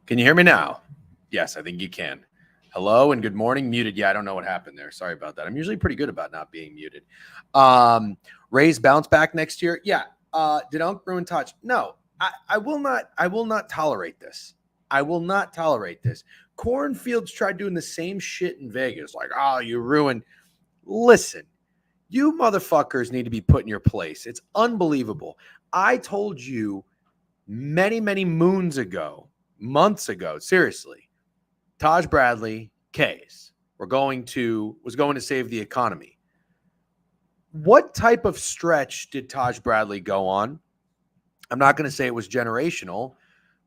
Can you hear me now? Yes, I think you can. Hello and good morning. Muted. Yeah, I don't know what happened there. Sorry about that. I'm usually pretty good about not being muted. Rays bounce back next year. Yeah. Did Unk ruin touch? No. I will not tolerate this. I will not tolerate this. Cornfields tried doing the same shit in Vegas. Like, oh, you ruined. Listen, you motherfuckers need to be put in your place. It's unbelievable. I told you many, many moons ago, months ago, seriously, Taj Bradley, K's, was going to save the economy. What type of stretch did Taj Bradley go on? I'm not going to say it was generational,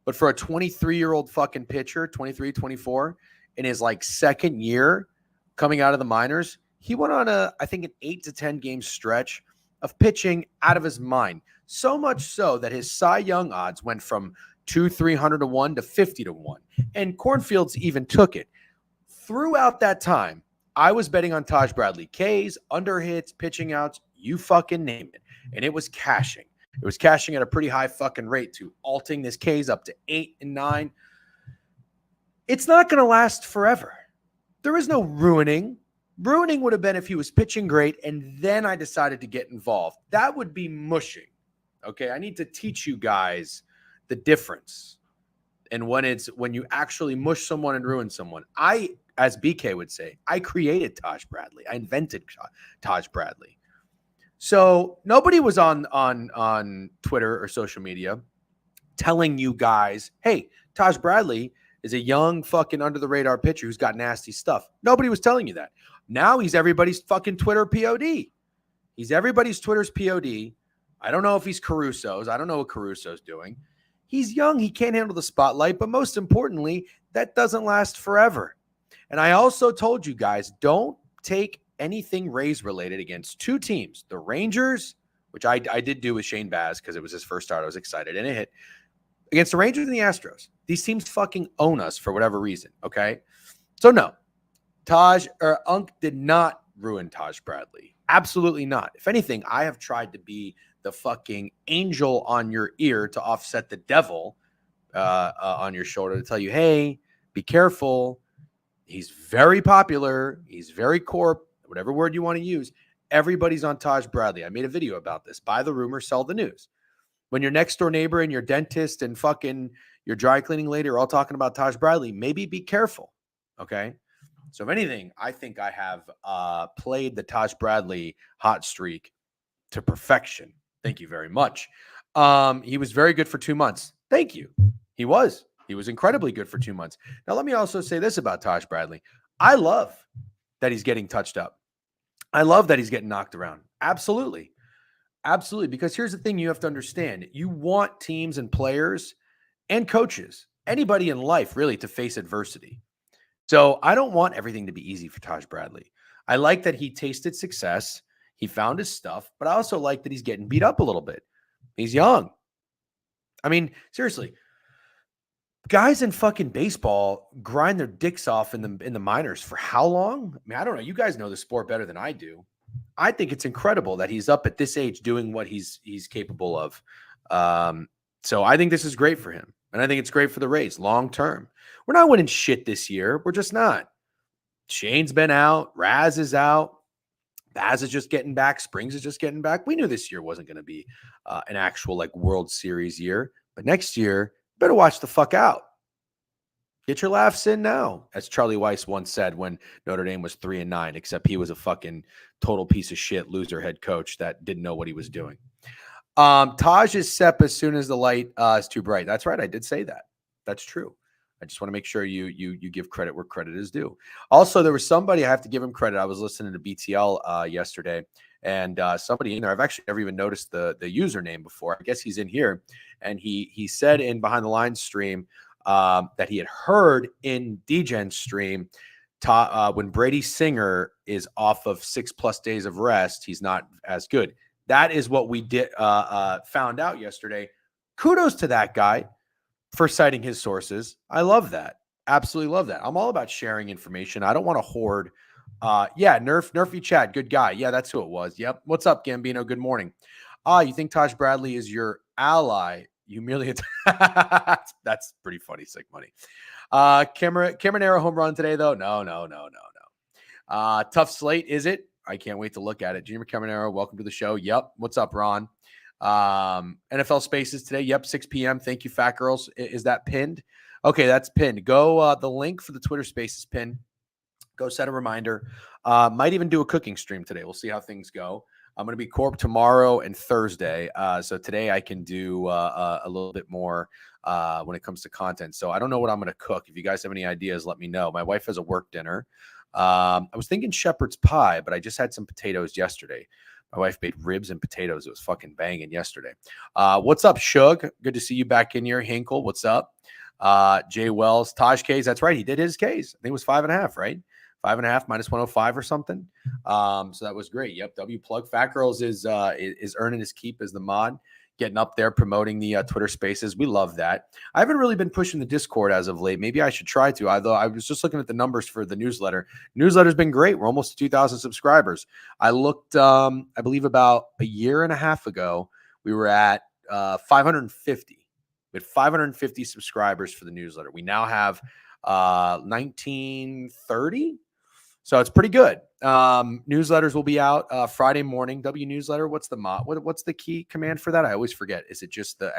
but for a 23-year-old fucking pitcher, 23, 24, in his like second year coming out of the minors, he went on I think an 8 to 10 game stretch of pitching out of his mind. So much so that his Cy Young odds went from 300 to 1 to 50 to 1. And Cornfields even took it. Throughout that time, I was betting on Taj Bradley. Ks, under hits, pitching outs, you fucking name it. And it was cashing. It was cashing at a pretty high fucking rate to alting this Ks up to 8 and 9. It's not going to last forever. There is no ruining. Ruining would have been if he was pitching great and then I decided to get involved. That would be mushing. Okay, I need to teach you guys the difference. And when you actually mush someone and ruin someone. As BK would say, I created Taj Bradley. I invented Taj Bradley. So nobody was on Twitter or social media telling you guys, hey, Taj Bradley is a young fucking under the radar pitcher who's got nasty stuff. Nobody was telling you that. Now he's everybody's fucking Twitter POD. He's everybody's Twitter's POD. I don't know if he's Caruso's. I don't know what Caruso's doing. He's young. He can't handle the spotlight. But most importantly, that doesn't last forever. And I also told you guys, don't take anything Rays related against two teams. The Rangers, which I did do with Shane Baz because it was his first start. I was excited. And it hit. Against the Rangers and the Astros. These teams fucking own us for whatever reason. Okay? So no. Unk did not ruin Taj Bradley. Absolutely not. If anything, I have tried to be the fucking angel on your ear to offset the devil on your shoulder to tell you, hey, be careful. He's very popular. He's very corp, whatever word you want to use. Everybody's on Taj Bradley. I made a video about this. Buy the rumor, sell the news. When your next door neighbor and your dentist and fucking your dry cleaning lady are all talking about Taj Bradley, maybe be careful. Okay? So if anything, I think I have played the Taj Bradley hot streak to perfection. Thank you very much. He was very good for 2 months. Thank you. He was incredibly good for 2 months. Now, let me also say this about Taj Bradley. I love that he's getting touched up. I love that he's getting knocked around. Absolutely. Absolutely. Because here's the thing you have to understand. You want teams and players and coaches, anybody in life really, to face adversity. So I don't want everything to be easy for Taj Bradley. I like that he tasted success. He found his stuff, but I also like that he's getting beat up a little bit. He's young. I mean, seriously, guys in fucking baseball grind their dicks off in the minors for how long? I mean, I don't know. You guys know the sport better than I do. I think it's incredible that he's up at this age doing what he's capable of. So I think this is great for him. And I think it's great for the Rays long term. We're not winning shit this year. We're just not. Shane's been out. Raz is out. Baz is just getting back. Springs is just getting back. We knew this year wasn't going to be an actual like World Series year, but next year, better watch the fuck out. Get your laughs in now, as Charlie Weiss once said when Notre Dame was 3-9, except he was a fucking total piece of shit loser head coach that didn't know what he was doing. Taj is sep as soon as the light is too bright. That's right. I did say that. That's true. I just want to make sure you give credit where credit is due. Also, there was somebody, I have to give him credit. I was listening to BTL yesterday, and somebody in there, I've actually never even noticed the username before. I guess he's in here, and he said in Behind the Lines stream that he had heard in DGen's stream when Brady Singer is off of 6+ days of rest, he's not as good. That is what we did found out yesterday. Kudos to that guy for citing his sources. I love that. Absolutely love that. I'm all about sharing information. I don't want to hoard. Yeah, Nerfy Chad, good guy. Yeah, that's who it was. Yep. What's up, Gambino? Good morning. You think Taj Bradley is your ally? You merely that's pretty funny, sick money. Cameronero home run today, though. No. Tough slate, is it? I can't wait to look at it. Junior Cameronero, welcome to the show. Yep. What's up, Ron? NFL Spaces today. Yep, 6 p.m. Thank you, Fat Girls. Is that pinned? Okay, that's pinned. Go the link for the Twitter Spaces pinned. Go set a reminder. Might even do a cooking stream today. We'll see how things go. I'm going to be Corp tomorrow and Thursday. So today I can do a little bit more when it comes to content. So I don't know what I'm going to cook. If you guys have any ideas, let me know. My wife has a work dinner. I was thinking shepherd's pie, but I just had some potatoes yesterday. My wife made ribs and potatoes. It was fucking banging yesterday. What's up, Shug? Good to see you back in here. Hinkle, what's up? Jay Wells, Taj K's. That's right. He did his K's. I think it was 5.5, right? 5.5 minus 105 or something. So that was great. Yep. W plug. Fat Girls is earning his keep as the mod, getting up there, promoting the Twitter Spaces. We love that. I haven't really been pushing the Discord as of late. Maybe I should try to. Although I was just looking at the numbers for the newsletter. Newsletter's been great. We're almost 2,000 subscribers. I looked, I believe about a year and a half ago, we were at 550. We had 550 subscribers for the newsletter. We now have 1930. So it's pretty good. Newsletters will be out Friday morning. W newsletter. What's the what's the key command for that? I always forget. Is it just the !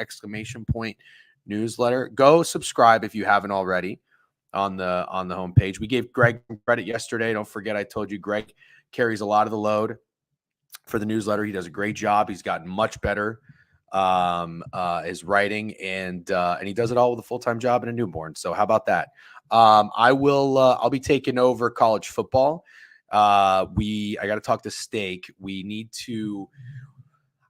Newsletter? Go subscribe if you haven't already on the homepage. We gave Greg credit yesterday. Don't forget, I told you Greg carries a lot of the load for the newsletter. He does a great job. He's gotten much better his writing, and he does it all with a full-time job and a newborn. So how about that? I'll be taking over college football. I got to talk to Steak. We need to,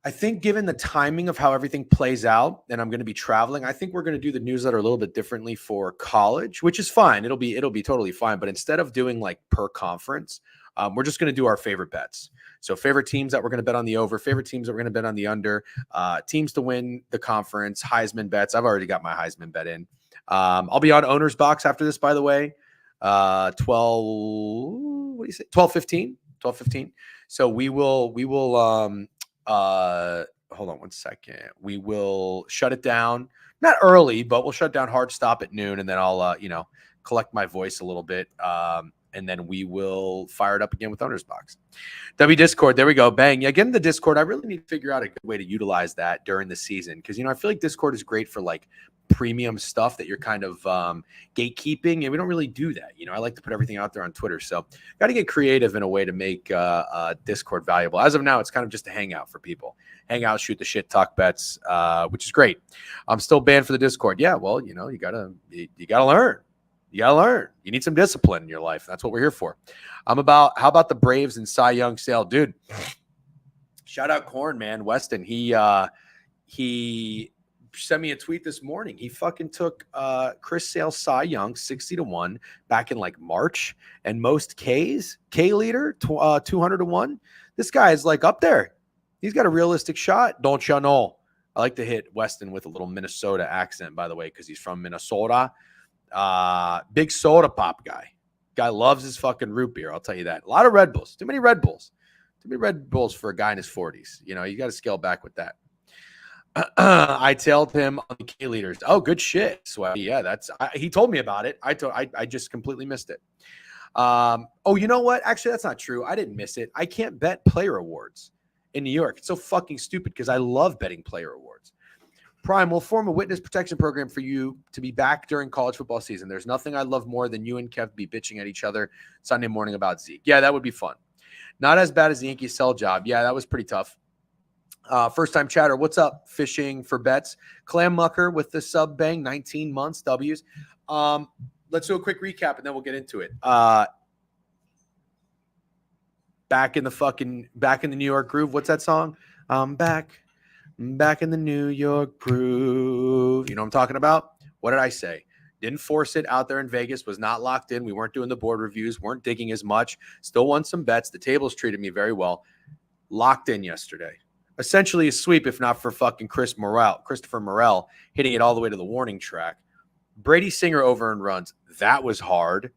I think, given the timing of how everything plays out, and I'm going to be traveling, I think we're going to do the newsletter a little bit differently for college, which is fine. It'll be totally fine. But instead of doing like per conference, we're just going to do our favorite bets. So favorite teams that we're going to bet on the over, favorite teams that we're going to bet on the under, teams to win the conference, Heisman bets. I've already got my Heisman bet in. I'll be on Owner's Box after this, by the way. 12:15. So we will hold on one second. We will shut it down. Not early, but we'll shut down hard stop at noon, and then I'll collect my voice a little bit. And then we will fire it up again with Owner's Box. W Discord, there we go. Bang. Yeah, get in the Discord. I really need to figure out a good way to utilize that during the season. Because, I feel like Discord is great for like premium stuff that you're kind of gatekeeping. And we don't really do that. I like to put everything out there on Twitter. So got to get creative in a way to make Discord valuable. As of now, it's kind of just a hangout for people. Hang out, shoot the shit, talk bets, which is great. I'm still banned for the Discord. Yeah, well, you gotta learn. You got to learn. You need some discipline in your life. That's what we're here for. How about the Braves and Cy Young sale? Dude, shout out Corn, man. Weston, he sent me a tweet this morning. He fucking took Chris Sale's Cy Young 60-1 back in like March, and most K leader 200-1. This guy is like up there. He's got a realistic shot. Don't you know? I like to hit Weston with a little Minnesota accent, by the way, because he's from Minnesota. Big soda pop guy. Guy loves his fucking root beer. I'll tell you that. A lot of Red Bulls. Too many Red Bulls. Too many Red Bulls for a guy in his 40s. You got to scale back with that. I tailed him on the K leaders. Oh, good shit. Sweaty. Yeah, he told me about it. I just completely missed it. Oh, you know what? Actually, that's not true. I didn't miss it. I can't bet player awards in New York. It's so fucking stupid because I love betting player awards. Prime will form a witness protection program for you to be back during college football season. There's nothing I love more than you and Kev be bitching at each other Sunday morning about Zeke. Yeah, that would be fun. Not as bad as the Yankees sell job. Yeah, that was pretty tough. First time chatter. What's up? Fishing for bets. Clam Mucker with the sub bang, 19 months W's. Let's do a quick recap and then we'll get into it. Back in the New York groove. What's that song? Back in the New York groove. You know what I'm talking about? What did I say? Didn't force it out there in Vegas, was not locked in. We weren't doing the board reviews, weren't digging as much. Still won some bets. The tables treated me very well. Locked in yesterday. Essentially a sweep, if not for fucking Christopher Morel hitting it all the way to the warning track. Brady Singer over and runs. That was hard.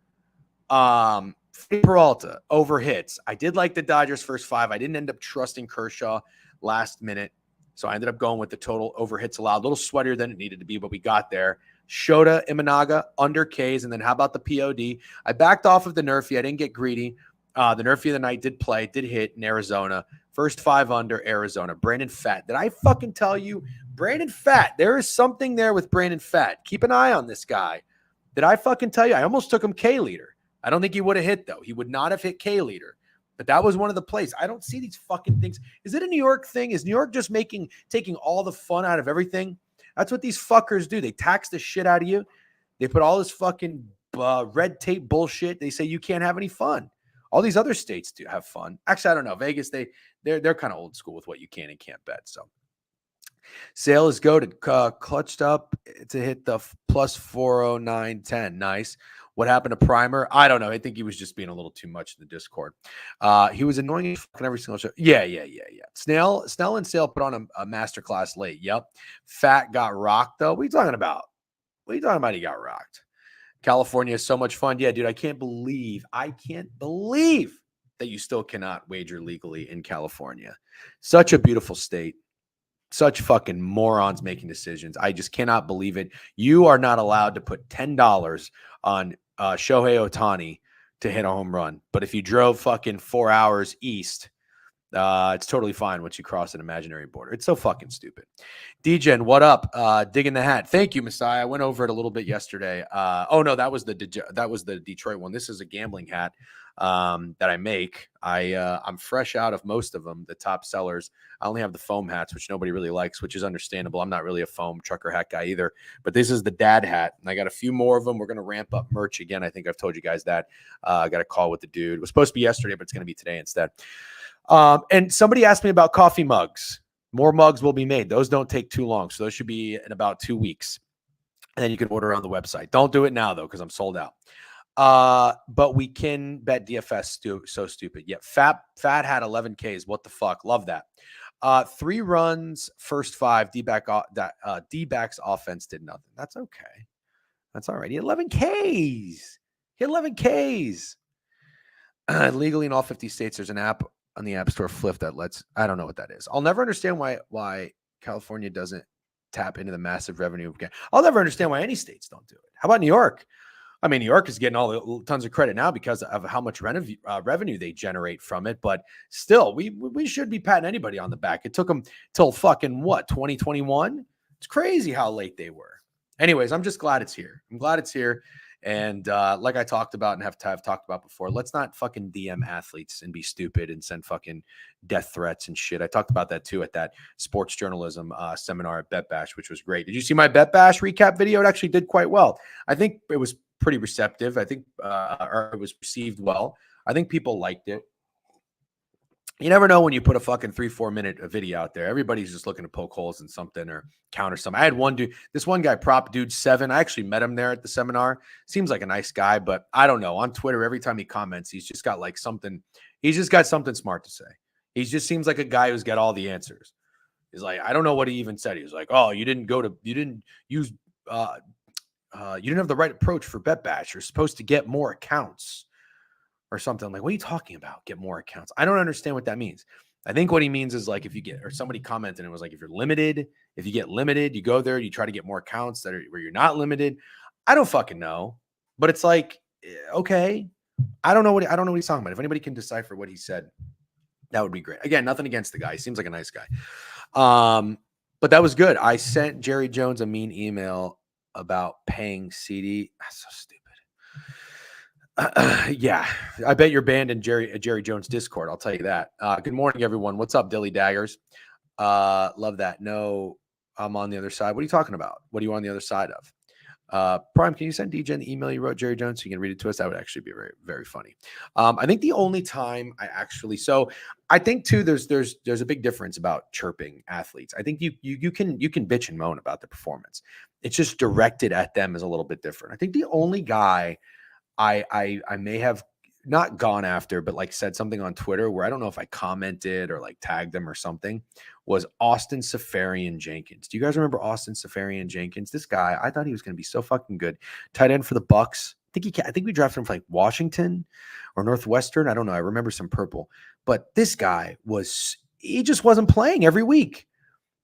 Peralta over hits. I did like the Dodgers first 5. I didn't end up trusting Kershaw last minute. So I ended up going with the total over hits allowed. A little sweatier than it needed to be, but we got there. Shota Imanaga under Ks. And then how about the POD? I backed off of the Nerfy. I didn't get greedy. The Nerfy of the night did hit in Arizona. First 5 under Arizona. Brandon Pfaadt. Did I fucking tell you? Brandon Pfaadt. There is something there with Brandon Pfaadt. Keep an eye on this guy. Did I fucking tell you? I almost took him K leader. I don't think he would have hit, though. He would not have hit K leader. But that was one of the plays. I don't see these fucking things. Is it a New York thing? Is New York just taking all the fun out of everything? That's what these fuckers do. They tax the shit out of you. They put all this fucking red tape bullshit. They say you can't have any fun. All these other states do have fun. Actually, I don't know. Vegas, they're kind of old school with what you can and can't bet. So Sale is goated. Clutched up to hit the plus 409.10. Nice. What happened to Primer? I don't know. I think he was just being a little too much in the Discord. He was annoying in every single show. Yeah. Snell and Sale put on a masterclass late. Yep. Fat got rocked, though. What are you talking about? He got rocked. California is so much fun. Yeah, dude, I can't believe that you still cannot wager legally in California. Such a beautiful state. Such fucking morons making decisions. I just cannot believe it. You are not allowed to put $10 on Shohei Ohtani to hit a home run. But if you drove fucking 4 hours east, it's totally fine once you cross an imaginary border. It's so fucking stupid. DGen, what up? Digging the hat. Thank you, Messiah. I went over it a little bit yesterday. Oh no, that was the Detroit one. This is a gambling hat that I make. I'm fresh out of most of them, the top sellers. I only have the foam hats, which nobody really likes, which is understandable. I'm not really a foam trucker hat guy either, but this is the dad hat. And I got a few more of them. We're going to ramp up merch again. I think I've told you guys that. I got a call with the dude. It was supposed to be yesterday, but it's going to be today instead. And somebody asked me about coffee mugs. More mugs will be made. Those don't take too long. So those should be in about 2 weeks. And then you can order on the website. Don't do it now, though, because I'm sold out. But we can bet DFS so stupid. Yeah, Fat had 11 Ks. What the fuck? Love that. 3 runs, first 5. D-backs offense did nothing. That's okay. That's all right. He had 11 Ks. Legally in all 50 states, there's an app on the App Store, Flip, that lets, I don't know what that is. I'll never understand why California doesn't tap into the massive revenue. I'll never understand why any states don't do it. How about New York? I mean, New York is getting tons of credit now because of how much revenue they generate from it. But still, we should be patting anybody on the back. It took them till fucking 2021? It's crazy how late they were. Anyways, I'm just glad it's here. I'm glad it's here. And like I talked about and have talked about before, let's not fucking DM athletes and be stupid and send fucking death threats and shit. I talked about that too at that sports journalism seminar at Bet Bash, which was great. Did you see my Bet Bash recap video? It actually did quite well. I think it was pretty receptive. I think or it was received well. I think people liked it. You never know when you put a fucking 3-4 minute video out there. Everybody's just looking to poke holes in something or counter something. I had one dude, this one guy, Prop Dude 7. I actually met him there at the seminar. Seems like a nice guy, but I don't know. On Twitter, every time he comments, he's just got like something. He's just got something smart to say. He just seems like a guy who's got all the answers. He's like, I don't know what he even said. He was like, oh, you didn't use, you didn't have the right approach for Bet Bash. You're supposed to get more accounts. Or something. I'm like, what are you talking about? Get more accounts. I don't understand what that means. I think what he means is like if you get, or somebody commented and it was like, if you get limited, you go there, you try to get more accounts where you're not limited. I don't fucking know. But it's like, okay, I don't know what he's talking about. If anybody can decipher what he said, that would be great. Again, nothing against the guy. He seems like a nice guy. But that was good. I sent Jerry Jones a mean email about paying CD. That's so stupid. Yeah, I bet you're banned in Jerry Jones Discord. I'll tell you that. Good morning, everyone. What's up, Dilly Daggers? Love that. No, I'm on the other side. What are you talking about? What are you on the other side of? Prime, can you send DJ an email you wrote Jerry Jones so you can read it to us? That would actually be very, very funny. I think the only time I think too, there's a big difference about chirping athletes. I think you can bitch and moan about the performance. It's just directed at them is a little bit different. I think the only guy I may have not gone after, but like said something on Twitter where I don't know if I commented or like tagged them or something, was Austin Seferian-Jenkins. Do you guys remember Austin Seferian-Jenkins? This guy, I thought he was going to be so fucking good. Tight end for the Bucks. I think we drafted him for like Washington or Northwestern. I don't know. I remember some purple. But this guy he just wasn't playing every week.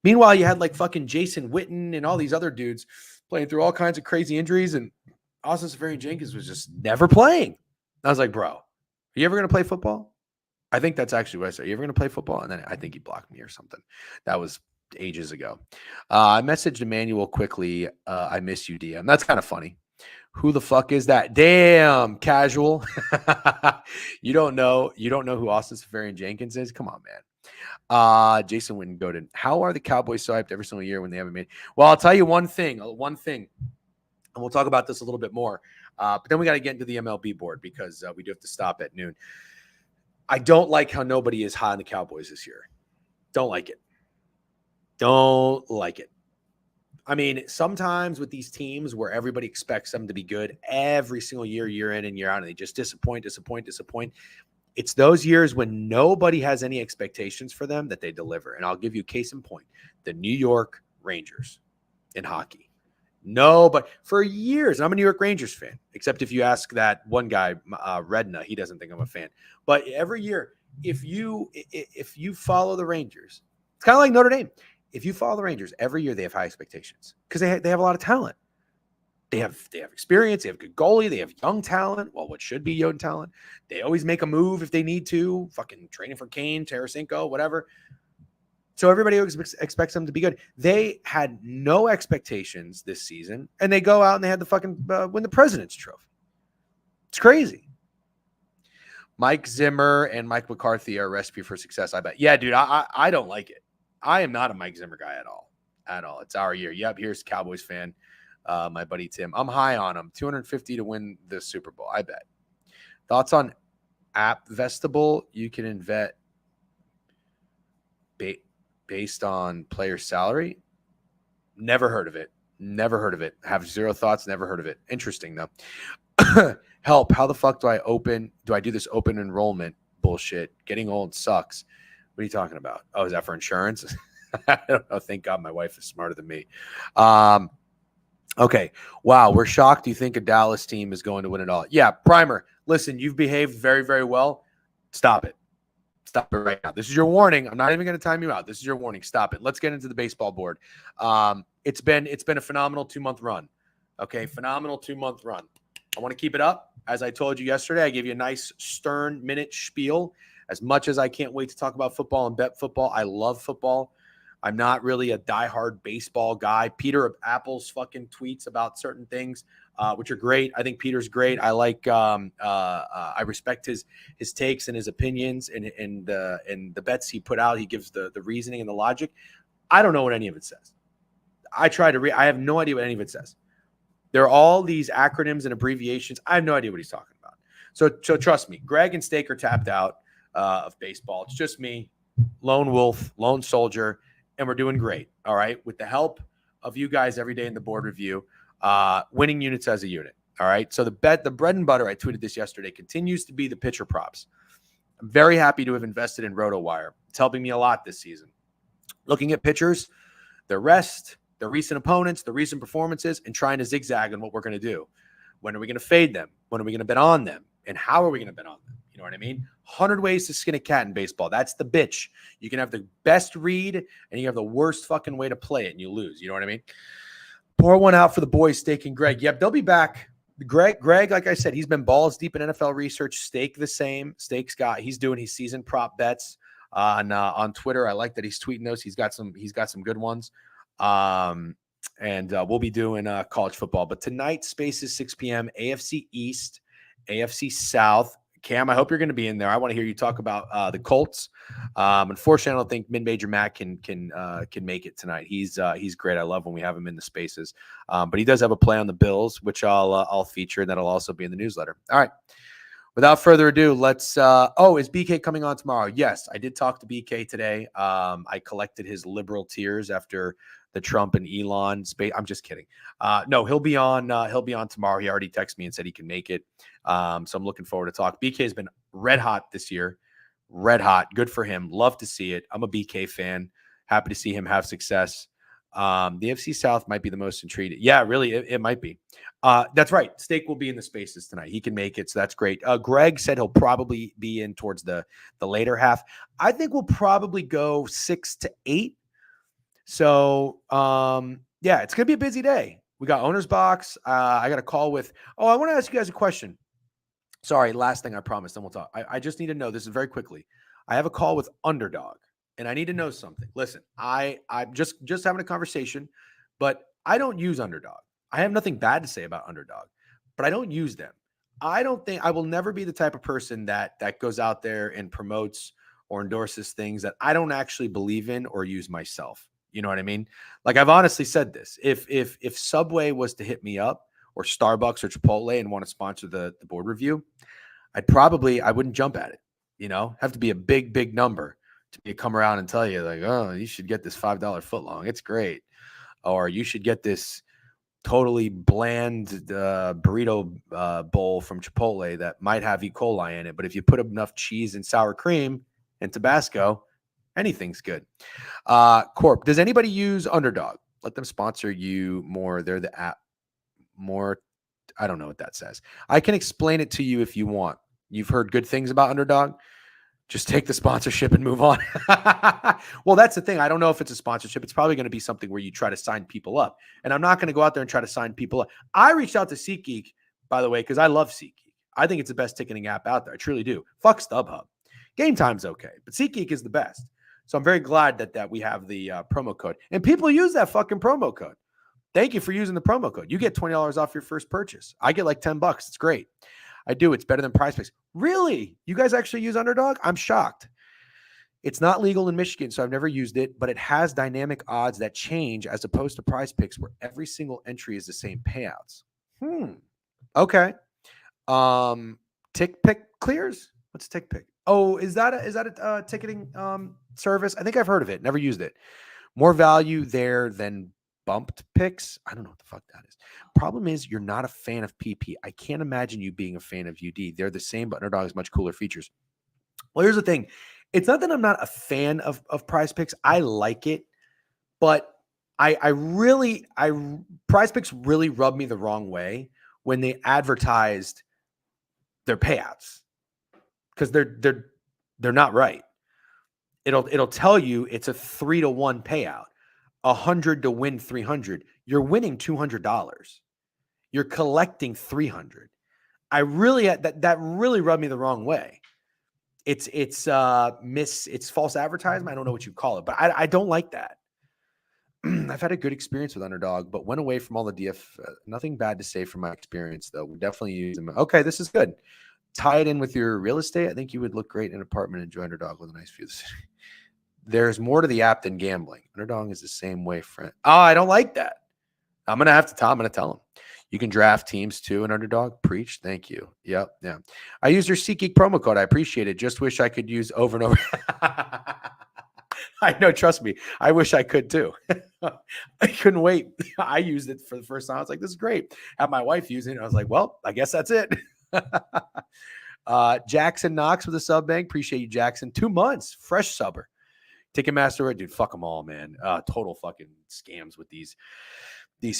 Meanwhile, you had like fucking Jason Witten and all these other dudes playing through all kinds of crazy injuries, and Austin Seferian-Jenkins was just never playing. I was like, bro, are you ever going to play football? I think that's actually what I said. Are you ever going to play football? And then I think he blocked me or something. That was ages ago. I messaged Emmanuel quickly. I miss you, DM. That's kind of funny. Who the fuck is that? Damn, casual. You don't know who Austin Seferian-Jenkins is? Come on, man. Jason Witten goaded. How are the Cowboys so hyped every single year when they haven't made? Well, I'll tell you one thing, and we'll talk about this a little bit more. But then we got to get into the MLB board because we do have to stop at noon. I don't like how nobody is high on the Cowboys this year. Don't like it. I mean, sometimes with these teams where everybody expects them to be good every single year in and year out, and they just disappoint. It's those years when nobody has any expectations for them that they deliver. And I'll give you a case in point. The New York Rangers in hockey. No, but for years, I'm a New York Rangers fan, except if you ask that one guy, Redna, he doesn't think I'm a fan. But every year, if you follow the Rangers, it's kind of like Notre Dame. If you follow the Rangers, every year they have high expectations because they have a lot of talent. They have experience. They have good goalie. They have young talent. Well, what should be young talent. They always make a move if they need to. Fucking training for Kane, Tarasenko, whatever. So everybody expects them to be good. They had no expectations this season, and they go out and they had to fucking win the President's Trophy. It's crazy. Mike Zimmer and Mike McCarthy are a recipe for success, I bet. Yeah, dude, I don't like it. I am not a Mike Zimmer guy at all. It's our year. Yep, here's Cowboys fan, my buddy Tim. I'm high on him. 250 to win the Super Bowl, I bet. Thoughts on App Vestable? You can invest based on player salary. Never heard of it. Have zero thoughts. Never heard of it. Interesting though. Help. How the fuck do I do this open enrollment bullshit? Getting old sucks. What are you talking about? Oh, is that for insurance? I don't know. Thank God my wife is smarter than me. Okay. Wow. We're shocked. You think a Dallas team is going to win it all? Yeah. Primer. Listen, you've behaved very, very well. Stop it. Stop it right now. This is your warning. I'm not even going to time you out. This is your warning. Stop it. Let's get into the baseball board. It's been a phenomenal 2-month run. Okay, phenomenal 2-month run. I want to keep it up. As I told you yesterday, I gave you a nice stern minute spiel. As much as I can't wait to talk about football and bet football, I love football. I'm not really a diehard baseball guy. Peter Apple's fucking tweets about certain things, which are great. I think Peter's great. I like. I respect his takes and his opinions and the bets he put out. He gives the reasoning and the logic. I don't know what any of it says. I try to read. I have no idea what any of it says. There are all these acronyms and abbreviations. I have no idea what he's talking about. So trust me, Greg and Steak are tapped out of baseball. It's just me, lone wolf, lone soldier. And we're doing great, all right? With the help of you guys every day in the board review, winning units as a unit, all right? So the bread and butter, I tweeted this yesterday, continues to be the pitcher props. I'm very happy to have invested in RotoWire. It's helping me a lot this season. Looking at pitchers, their rest, their recent opponents, their recent performances, and trying to zigzag on what we're going to do. When are we going to fade them? When are we going to bet on them? And how are we going to bet on them? You know what I mean? 100 ways to skin a cat in baseball. That's the bitch. You can have the best read and you have the worst fucking way to play it and you lose. You know what I mean? Pour one out for the boys, Steak and Greg. Yep, they'll be back. Greg, like I said, he's been balls deep in NFL research. Stake the same. He's doing his season prop bets on Twitter. I like that he's tweeting those. He's got some good ones. And we'll be doing college football. But tonight, space is 6 p.m. AFC East, AFC South. Cam, I hope you're going to be in there. I want to hear you talk about the Colts. Unfortunately, I don't think Mid-Major Matt can make it tonight. He's great. I love when we have him in the spaces. But he does have a play on the Bills, which I'll feature, and that'll also be in the newsletter. All right. Without further ado, let's. Is BK coming on tomorrow? Yes, I did talk to BK today. I collected his liberal tears after the Trump and Elon space. I'm just kidding. No, he'll be on. He'll be on tomorrow. He already texted me and said he can make it. So I'm looking forward to talk. BK has been red hot this year. Red hot. Good for him. Love to see it. I'm a BK fan. Happy to see him have success. The AFC South might be the most intrigued. Yeah, really, it might be. That's right. Steak will be in the spaces tonight. He can make it, so that's great. Greg said he'll probably be in towards the later half. I think we'll probably go 6 to 8. So, yeah, it's going to be a busy day. We got Owner's Box. I got a call with – I want to ask you guys a question. Sorry, last thing I promised, then we'll talk. I just need to know – this is very quickly. I have a call with Underdog, and I need to know something. Listen, I'm just having a conversation, but I don't use Underdog. I have nothing bad to say about Underdog, but I don't use them. I will never be the type of person that goes out there and promotes or endorses things that I don't actually believe in or use myself. You know what I mean? Like, I've honestly said this. If Subway was to hit me up, or Starbucks or Chipotle, and want to sponsor the board review, I wouldn't jump at it. You know, have to be a big number to come around and tell you, like, oh, you should get this $5 footlong. It's great. Or you should get this totally bland burrito bowl from Chipotle that might have E. coli in it. But if you put enough cheese and sour cream and Tabasco, anything's good. Corp, does anybody use Underdog? Let them sponsor you more. They're the app more. I don't know what that says. I can explain it to you if you want. You've heard good things about Underdog. Just take the sponsorship and move on. Well, that's the thing. I don't know if it's a sponsorship. It's probably going to be something where you try to sign people up. And I'm not going to go out there and try to sign people up. I reached out to SeatGeek, by the way, because I love SeatGeek. I think it's the best ticketing app out there. I truly do. Fuck StubHub. Game Time's okay, but SeatGeek is the best. So I'm very glad that we have the promo code. And people use that fucking promo code. Thank you for using the promo code. You get $20 off your first purchase. I get like $10. It's great. I do. It's better than PrizePicks. Really? You guys actually use Underdog? I'm shocked. It's not legal in Michigan, so I've never used it, but it has dynamic odds that change as opposed to PrizePicks, where every single entry is the same payouts. Okay. TickPick clears? What's TickPick? Oh, is that a ticketing service? I think I've heard of it. Never used it. More value there than bumped picks. I don't know what the fuck that is. Problem is, you're not a fan of PP. I can't imagine you being a fan of UD. They're the same, but Underdog has much cooler features. Well, here's the thing. It's not that I'm not a fan of PrizePicks. I like it, but PrizePicks really rubbed me the wrong way when they advertised their payouts, because they're not right. It'll tell you it's a 3-to-1 payout. 100 to win 300. You're winning $200. You're collecting 300. I really that really rubbed me the wrong way. It's false advertisement. I don't know what you call it, but I don't like that. I've had a good experience with Underdog, but went away from all the DF. Nothing bad to say from my experience, though. We definitely use them. Okay, this is good. Tie it in with your real estate. I think you would look great in an apartment and enjoy Underdog with a nice view. There's more to the app than gambling. Underdog is the same way, friend. Oh, I don't like that. I'm going to tell him. You can draft teams too in Underdog. Preach. Thank you. Yep. Yeah. I used your SeatGeek promo code. I appreciate it. Just wish I could use over and over. I know. Trust me. I wish I could too. I couldn't wait. I used it for the first time. I was like, this is great. Have my wife using it. I was like, well, I guess that's it. Jackson Knox with a sub bank. Appreciate you, Jackson. 2 months. Fresh subber. Ticketmaster, dude, fuck them all, man. Total fucking scams with these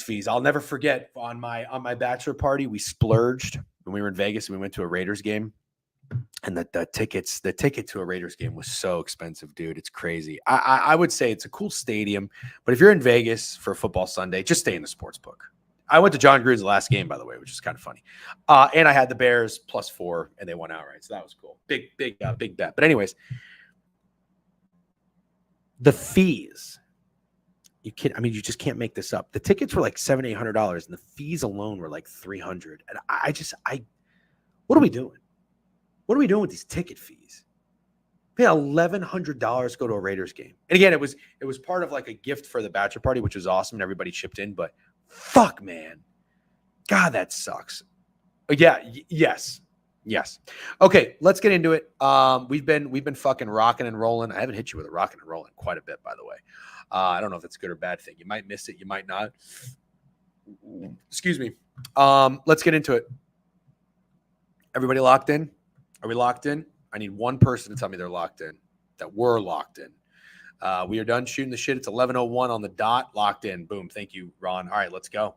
fees. I'll never forget on my bachelor party, we splurged when we were in Vegas and we went to a Raiders game. And the ticket to a Raiders game was so expensive, dude. It's crazy. I would say it's a cool stadium, but if you're in Vegas for a football Sunday, just stay in the sports book. I went to John Gruden's last game, by the way, which is kind of funny. And I had the Bears +4, and they won outright, so that was cool. Big bet. But anyways, the fees. You just can't make this up. The tickets were like $700-800, and the fees alone were like $300. And what are we doing? What are we doing with these ticket fees? Pay $1,100 to go to a Raiders game. And again, it was part of like a gift for the bachelor party, which was awesome, and everybody chipped in. But fuck, man, God, that sucks. Yeah, yes. Okay, let's get into it. We've been fucking rocking and rolling. I haven't hit you with a rocking and rolling quite a bit, by the way. I don't know if that's a good or bad thing. You might miss it. You might not. Excuse me. Let's get into it. Everybody locked in? Are we locked in? I need one person to tell me they're locked in, that we're locked in. We are done shooting the shit. It's 11:01 on the dot. Locked in. Boom. Thank you, Ron. All right, let's go.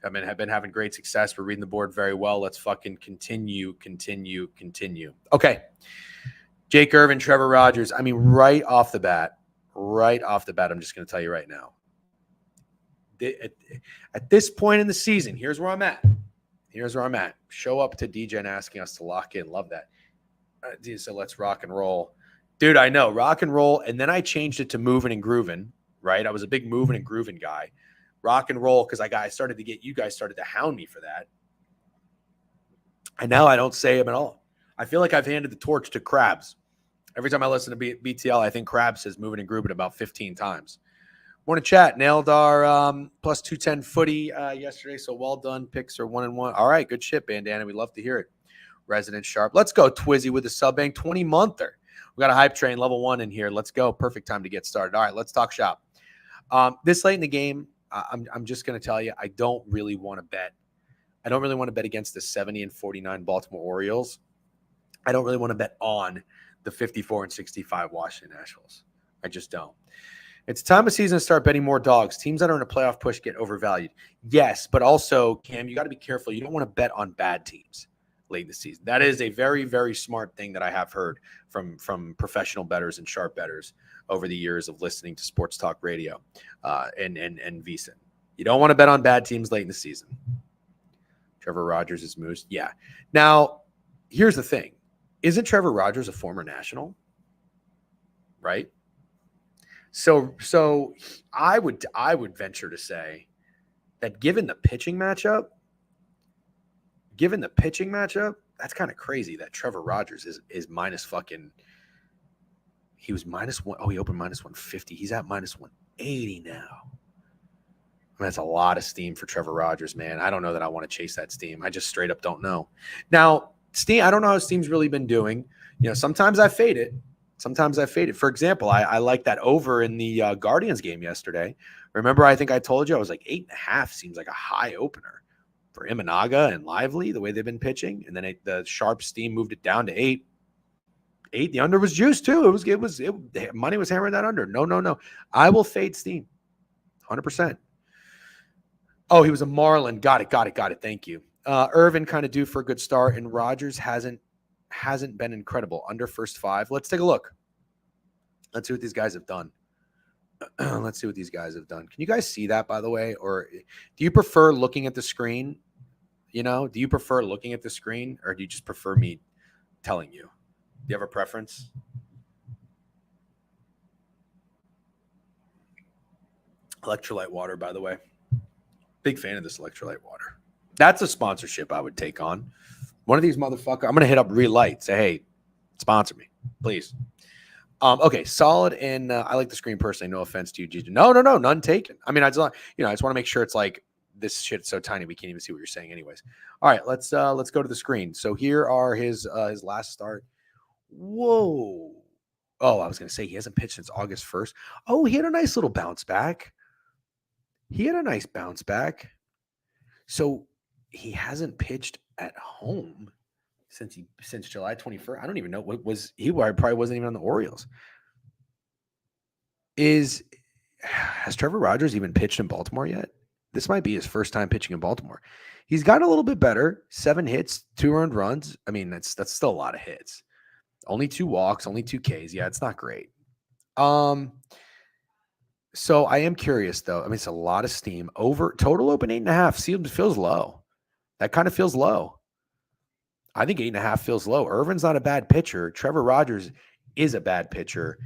Have been having great success. We're reading the board very well. Let's fucking continue. Okay. Jake Irvin, Trevor Rogers. I mean, right off the bat, I'm just going to tell you right now. At this point in the season, here's where I'm at. Show up to DGen asking us to lock in. Love that. So let's rock and roll. Dude, I know. Rock and roll. And then I changed it to moving and grooving, right? I was a big moving and grooving guy. Rock and roll, because you guys started to hound me for that. And now I don't say them at all. I feel like I've handed the torch to Krabs. Every time I listen to BTL, I think Krabs says moving and grooving about 15 times. Morning chat. Nailed our +210 footy yesterday, so well done. Picks are 1-1. All right, good shit, Bandana. We love to hear it. Resident Sharp. Let's go, Twizzy, with the sub-bank 20-monther. We got a hype train level 1 in here. Let's go. Perfect time to get started. All right, let's talk shop. This late in the game, I'm just going to tell you, I don't really want to bet. I don't really want to bet against the 70-49 Baltimore Orioles. I don't really want to bet on the 54-65 Washington Nationals. I just don't. It's time of season to start betting more dogs. Teams that are in a playoff push get overvalued. Yes, but also, Cam, you got to be careful. You don't want to bet on bad teams late in the season. That is a very, very smart thing that I have heard from professional bettors and sharp bettors over the years of listening to sports talk radio and VSiN. You don't want to bet on bad teams late in the season. Trevor Rogers is moose. Yeah. Now, here's the thing. Isn't Trevor Rogers a former National? Right? So I would venture to say that given the pitching matchup, that's kind of crazy that Trevor Rogers is minus fucking. He was -1. Oh, he opened -150. He's at -180 now. I mean, that's a lot of steam for Trevor Rogers, man. I don't know that I want to chase that steam. I just straight up don't know. Now, steam, I don't know how steam's really been doing. You know, sometimes I fade it. For example, I like that over in the Guardians game yesterday. Remember, I think I told you I was like 8.5 seems like a high opener for Imanaga and Lively, the way they've been pitching. And then the sharp steam moved it down to 8. The under was juiced too. Money was hammering that under. No. I will fade steam. 100%. Oh, he was a Marlin. Got it. Thank you. Irvin kind of due for a good start, and Rogers hasn't been incredible. Under first 5. Let's take a look. Let's see what these guys have done. Can you guys see that, by the way? Or do you prefer looking at the screen? You know, do you prefer looking at the screen, or do you just prefer me telling you? Do you have a preference? Electrolyte water, by the way. Big fan of this electrolyte water. That's a sponsorship I would take on. One of these motherfuckers, I'm going to hit up Relight. Say, hey, sponsor me, please. Okay, solid. And I like the screen personally. No offense to you, Gigi. No, none taken. I mean, I just want to make sure it's like this shit's so tiny we can't even see what you're saying anyways. All right, let's go to the screen. So here are his last start. Whoa. Oh, I was going to say he hasn't pitched since August 1st. Oh, he had a nice little bounce back. So he hasn't pitched at home since July 21st. I don't even know what was he. Probably wasn't even on the Orioles. Has Trevor Rogers even pitched in Baltimore yet? This might be his first time pitching in Baltimore. He's gotten a little bit better. 7 hits, 2 earned runs. I mean, that's still a lot of hits. Only 2 walks, only 2 Ks. Yeah, it's not great. So I am curious though. I mean, it's a lot of steam. Over total open 8.5 feels low. That kind of feels low. I think 8.5 feels low. Irvin's not a bad pitcher. Trevor Rogers is a bad pitcher.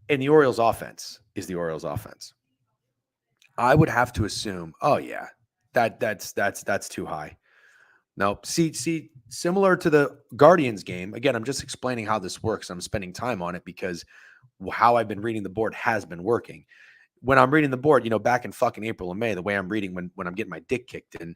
And the Orioles offense is the Orioles offense. I would have to assume, oh yeah, that's too high. No, see, similar to the Guardians game. Again, I'm just explaining how this works. I'm spending time on it because how I've been reading the board has been working. When I'm reading the board, back in fucking April and May, the way I'm reading when I'm getting my dick kicked in,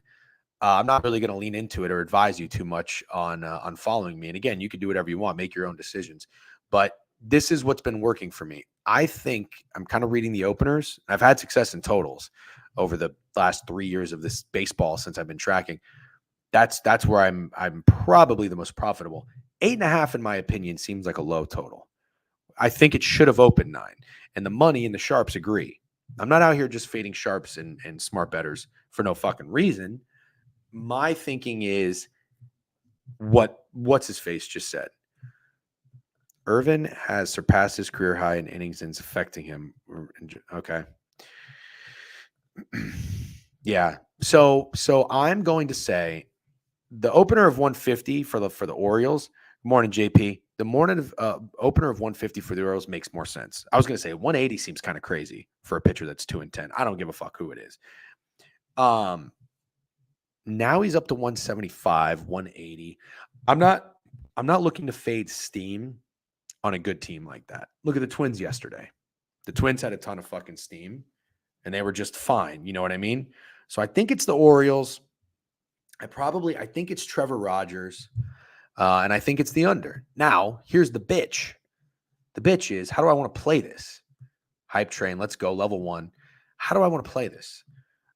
I'm not really going to lean into it or advise you too much on following me. And again, you can do whatever you want, make your own decisions. But this is what's been working for me. I think I'm kind of reading the openers. I've had success in totals over the last 3 years of this baseball since I've been tracking. That's where I'm probably the most profitable. 8.5, in my opinion, seems like a low total. I think it should have opened 9, and the money and the sharps agree. I'm not out here just fading sharps and smart bettors for no fucking reason. My thinking is what's his face just said. Irvin has surpassed his career high in innings and it's affecting him. Okay. Yeah. So I'm going to say the opener of 150 for the Orioles. Good morning, JP. The morning of opener of 150 for the Orioles makes more sense. I was going to say 180 seems kind of crazy for a pitcher that's 2-10. I don't give a fuck who it is. Now he's up to 175, 180. I'm not looking to fade steam on a good team like that. Look at the Twins yesterday. The Twins had a ton of fucking steam and they were just fine. You know what I mean? So I think it's the Orioles. I think it's Trevor Rogers. And I think it's the under. Now, here's the bitch. The bitch is, how do I want to play this? Hype train, let's go, level 1. How do I want to play this?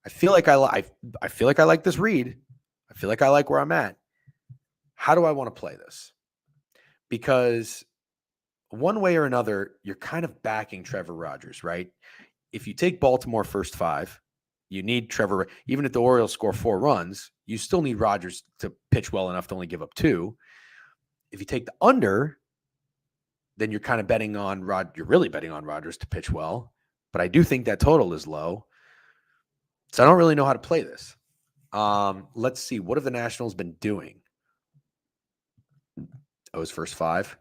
I feel like I feel like I like this read. I feel like I like where I'm at. How do I want to play this? Because one way or another, you're kind of backing Trevor Rogers, right? If you take Baltimore first 5, you need Trevor. Even if the Orioles score 4 runs, you still need Rogers to pitch well enough to only give up 2. If you take the under, then you're kind of betting on you're really betting on Rogers to pitch well. But I do think that total is low. So I don't really know how to play this. Let's see. What have the Nationals been doing? His first 5.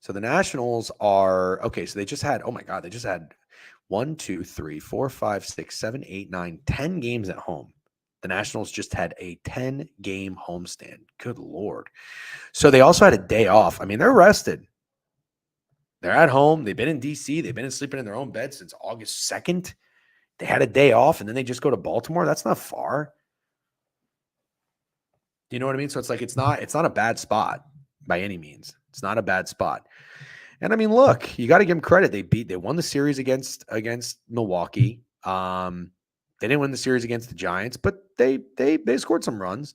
So the Nationals are, okay, so they just had 1, 2, 3, 4, 5, 6, 7, 8, 9, 10 games at home. The Nationals just had a 10-game homestand. Good Lord. So they also had a day off. I mean, they're rested. They're at home. They've been in D.C. They've been sleeping in their own bed since August 2nd. They had a day off, and then they just go to Baltimore. That's not far. Do you know what I mean? So it's like it's not a bad spot by any means. It's not a bad spot. And I mean, look, you got to give them credit. They won the series against Milwaukee. They didn't win the series against the Giants, but they scored some runs.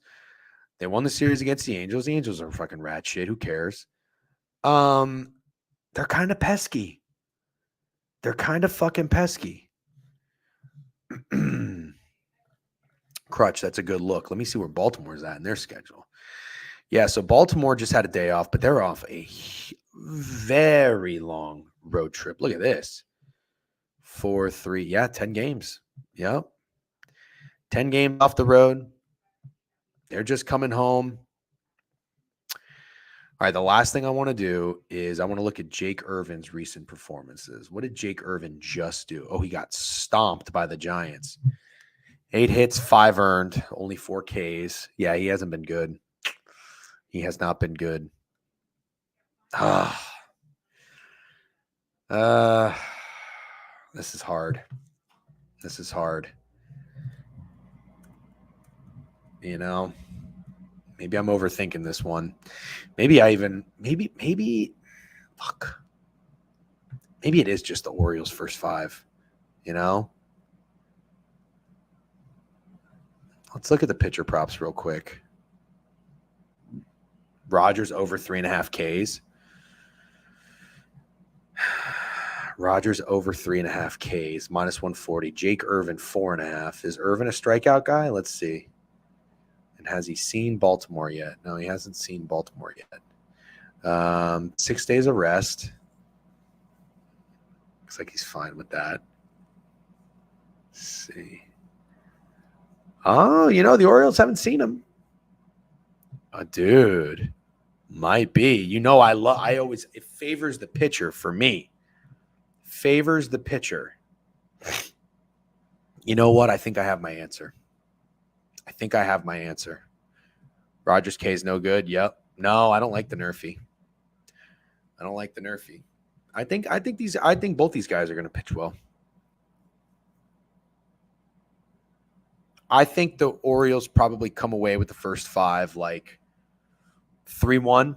They won the series against the Angels. The Angels are fucking rat shit. Who cares? They're kind of pesky. They're kind of fucking pesky. Crutch, that's a good look. Let me see where Baltimore's at in their schedule. Yeah, so Baltimore just had a day off, but they're off a very long road trip. Look at this. 4, 3, 10 games. Yep. 10 games off the road. They're just coming home. All right, the last thing I want to do is I want to look at Jake Irvin's recent performances. What did Jake Irvin just do? Oh, he got stomped by the Giants. 8 hits, 5 earned, only 4 Ks. Yeah, he hasn't been good. He has not been good. This is hard. This is hard. You know, maybe I'm overthinking this one. Maybe fuck. Maybe it is just the Orioles first 5, you know? Let's look at the pitcher props real quick. Rogers over 3.5 Ks. Rogers over 3.5 Ks, minus 140. Jake Irvin, 4.5. Is Irvin a strikeout guy? Let's see. And has he seen Baltimore yet? No, he hasn't seen Baltimore yet. 6 days of rest. Looks like he's fine with that. see. Oh, the Orioles haven't seen him. Oh, dude. Might be. It favors the pitcher for me. Favors the pitcher. You know what? I think I have my answer. Rogers K is no good. Yep. No, I don't like the Nerfy. I think both these guys are going to pitch well. I think the Orioles probably come away with the first 5 like 3-1,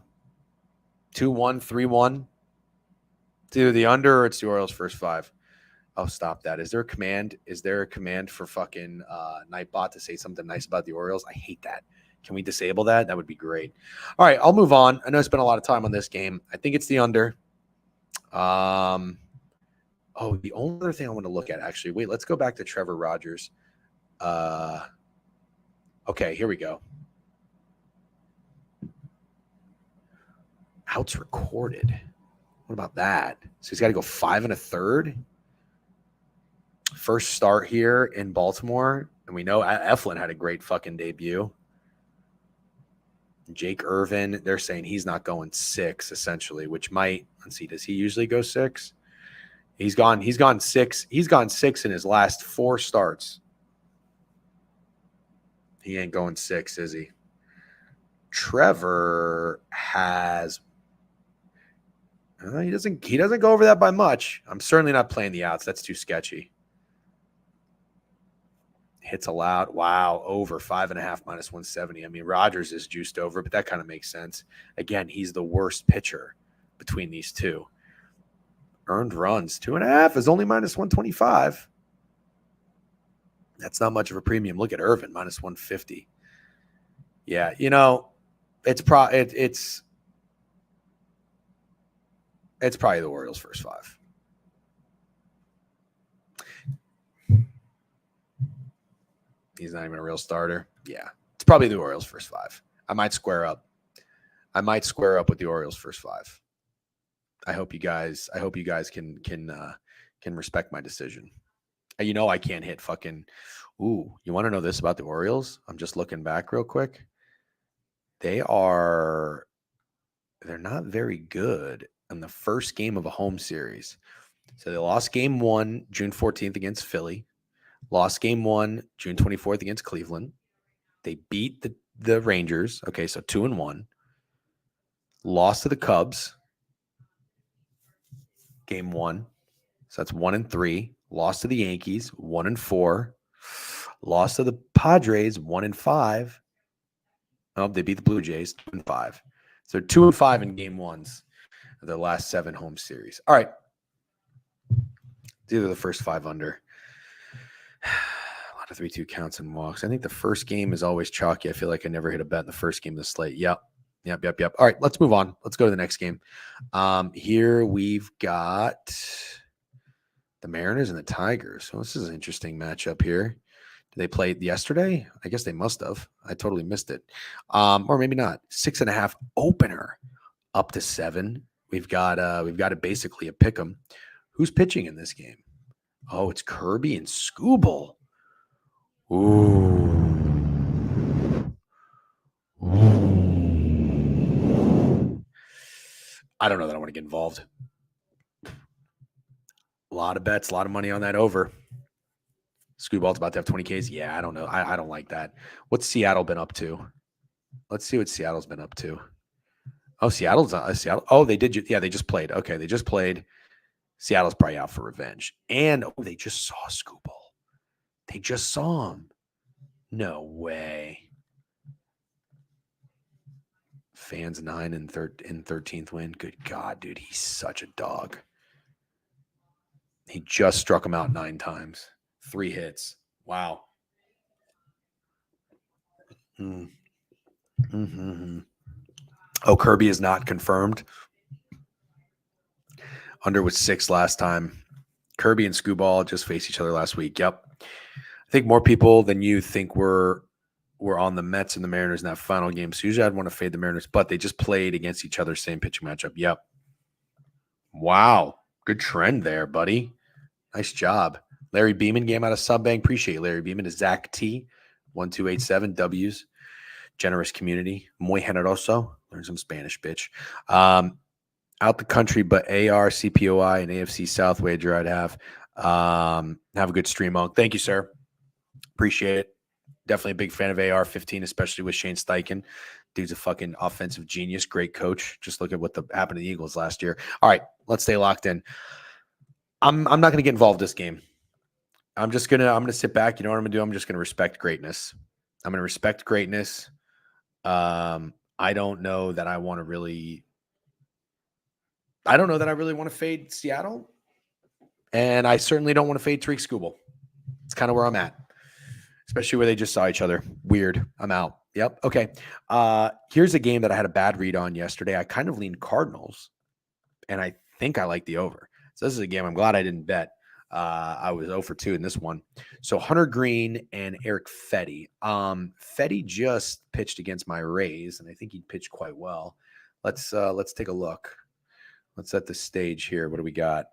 2-1, 3-1. It's either the under or it's the Orioles' first 5. Oh, stop that. Is there a command? For fucking Nightbot to say something nice about the Orioles? I hate that. Can we disable that? That would be great. All right, I'll move on. I know I spent a lot of time on this game. I think it's the under. The only other thing I want to look at, actually. Wait, let's go back to Trevor Rogers. Okay, here we go. Outs recorded. What about that? So he's got to go 5 1/3. First start here in Baltimore. And we know Eflin had a great fucking debut. Jake Irvin, they're saying he's not going 6, essentially, which might, let's see, does he usually go 6? He's gone 6. He's gone 6 in his last 4 starts. He ain't going 6, is he? Trevor has he doesn't go over that by much. I'm certainly not playing the outs. That's too sketchy. Hits allowed. Wow, over 5.5 minus 170. I mean, Rogers is juiced over, but that kind of makes sense. Again, he's the worst pitcher between these two. Earned runs, 2.5 is only minus 125. That's not much of a premium. Look at Irvin, minus 150. Yeah, it's probably the Orioles' first 5. He's not even a real starter. Yeah, it's probably the Orioles' first 5. I might square up with the Orioles' first 5. I hope you guys can respect my decision. I can't hit fucking. Ooh, you want to know this about the Orioles? I'm just looking back real quick. They're not very good in the first game of a home series. So they lost game 1, June 14th against Philly. Lost game 1, June 24th against Cleveland. They beat the Rangers. Okay, so 2-1. Lost to the Cubs. Game 1. So that's 1-3. Lost to the Yankees, 1-4. Lost to the Padres, 1-5. Oh, they beat the Blue Jays, 2-5. So 2-5 in game 1s of their last 7 home series. All right. It's either the first 5 under. A lot of 3-2 counts and walks. I think the first game is always chalky. I feel like I never hit a bet in the first game of the slate. Yep. All right, let's move on. Let's go to the next game. Here we've got the Mariners and the Tigers. So this is an interesting matchup here. Did they play yesterday? I guess they must have. I totally missed it. Or maybe not. 6.5 opener up to 7. We've got basically a pick 'em. Who's pitching in this game? Oh, it's Kirby and Skubal. Ooh. I don't know that I want to get involved. A lot of bets, a lot of money on that over. Scubal's about to have 20 Ks. Yeah, I don't know. I don't like that. What's Seattle been up to? Let's see what Seattle's been up to. Oh, Seattle's Seattle. Oh, they did. Yeah, they just played. Okay, they just played. Seattle's probably out for revenge. And they just saw Skubal. They just saw him. No way. Fans 9 and 13th win. Good God, dude. He's such a dog. He just struck him out 9 times. 3 hits. Wow. Mm-hmm. Oh, Kirby is not confirmed. Under was 6 last time. Kirby and Skubal just faced each other last week. Yep. I think more people than you think were on the Mets and the Mariners in that final game. So usually I'd want to fade the Mariners, but they just played against each other, same pitching matchup. Yep. Wow. Good trend there, buddy. Nice job. Larry Beeman game out of Subbank. Appreciate you, Larry Beeman. Zach T, 1287 W's. Generous community. Muy generoso. Learn some Spanish, bitch. Out the country, but AR, CPOI, and AFC South wager I'd have. Have a good stream on. Thank you, sir. Appreciate it. Definitely a big fan of AR-15, especially with Shane Steichen. Dude's a fucking offensive genius. Great coach. Just look at what happened to the Eagles last year. All right, let's stay locked in. I'm not going to get involved in this game. I'm gonna sit back. You know what I'm gonna do? I'm just gonna respect greatness. I'm gonna respect greatness. I don't know that I want to really. I don't know that I really want to fade Seattle, and I certainly don't want to fade Tariq Skubal. It's kind of where I'm at, especially where they just saw each other. Weird. I'm out. Yep. Okay. Here's a game that I had a bad read on yesterday. I kind of leaned Cardinals, and I think I like the over. So this is a game I'm glad I didn't bet. I was 0 for 2 in this one. So Hunter Green and Eric Fetty. Fetty just pitched against my Rays, and I think he pitched quite well. Let's take a look. Let's set the stage here. What do we got?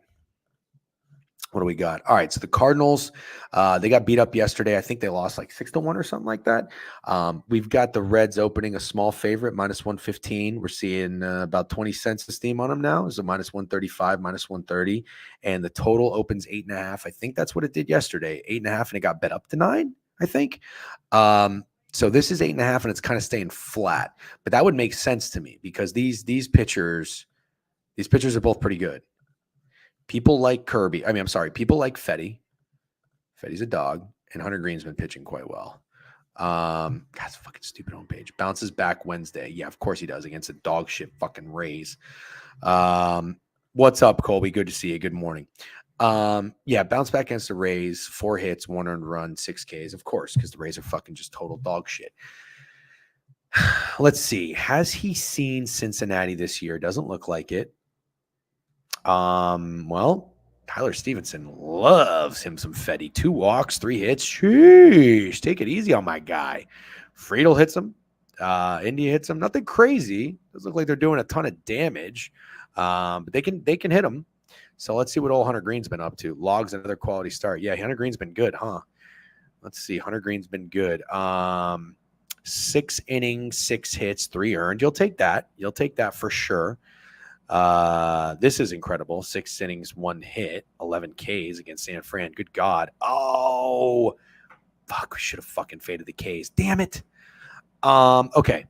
All right, so the Cardinals, they got beat up yesterday. I think they lost like 6-1 or something like that. We've got the Reds opening a small favorite, -115. We're seeing about 20 cents of steam on them now. It's a -135, -130. And the total opens 8.5. I think that's what it did yesterday, 8.5, and it got bet up to 9, I think. So this is 8.5, and it's kind of staying flat. But that would make sense to me because these pitchers are both pretty good. People like Kirby. People like Fetty. Fetty's a dog, and Hunter Green's been pitching quite well. That's a fucking stupid homepage. Bounces back Wednesday. Yeah, of course he does against a dog shit fucking Rays. What's up, Colby? Good to see you. Good morning. Bounce back against the Rays. 4 hits, 1 earned run, 6 Ks. Of course, because the Rays are fucking just total dog shit. Let's see. Has he seen Cincinnati this year? Doesn't look like it. Well, Tyler Stevenson loves him some Fetty. 2 walks, 3 hits. Sheesh, take it easy on my guy. Friedel hits him. India hits him. Nothing crazy. Doesn't look like they're doing a ton of damage. But they can hit him. So let's see what old Hunter Green's been up to. Logs another quality start. Yeah, Hunter Green's been good, huh? Let's see. Hunter Green's been good. 6 innings, 6 hits, 3 earned. You'll take that. You'll take that for sure. This is incredible. 6 innings, 1 hit, 11 Ks against San Fran. Good God. Oh, fuck. We should have fucking faded the Ks. Damn it. Okay.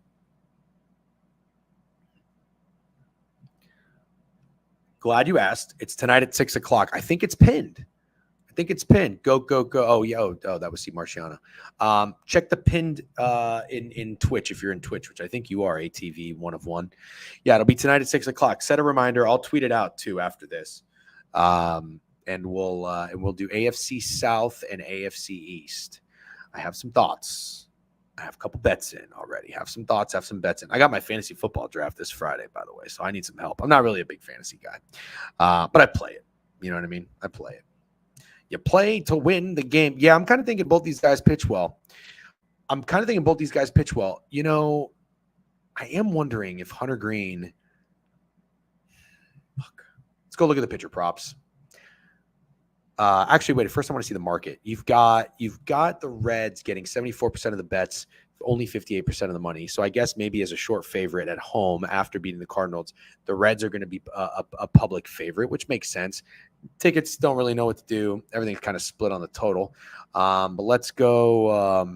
Glad you asked. It's tonight at 6:00. I think it's pinned. Go, go, go. Oh, yeah. Oh, that was Steve Marciano. Check the pinned in Twitch if you're in Twitch, which I think you are, ATV 1 of 1. Yeah, it'll be tonight at 6:00. Set a reminder. I'll tweet it out too after this. And we'll do AFC South and AFC East. I have some thoughts. I have a couple bets in already. Have some thoughts, have some bets in. I got my fantasy football draft this Friday, by the way, so I need some help. I'm not really a big fantasy guy, but I play it. You know what I mean? I play it. You play to win the game. Yeah, I'm kind of thinking both these guys pitch well. You know, I am wondering if Hunter Green. Let's go look at the pitcher props. Actually, wait. First, I want to see the market. You've got the Reds getting 74% of the bets, only 58% of the money. So I guess maybe as a short favorite at home after beating the Cardinals, the Reds are going to be a public favorite, which makes sense. Tickets don't really know what to do. Everything's kind of split on the total. But let's go. All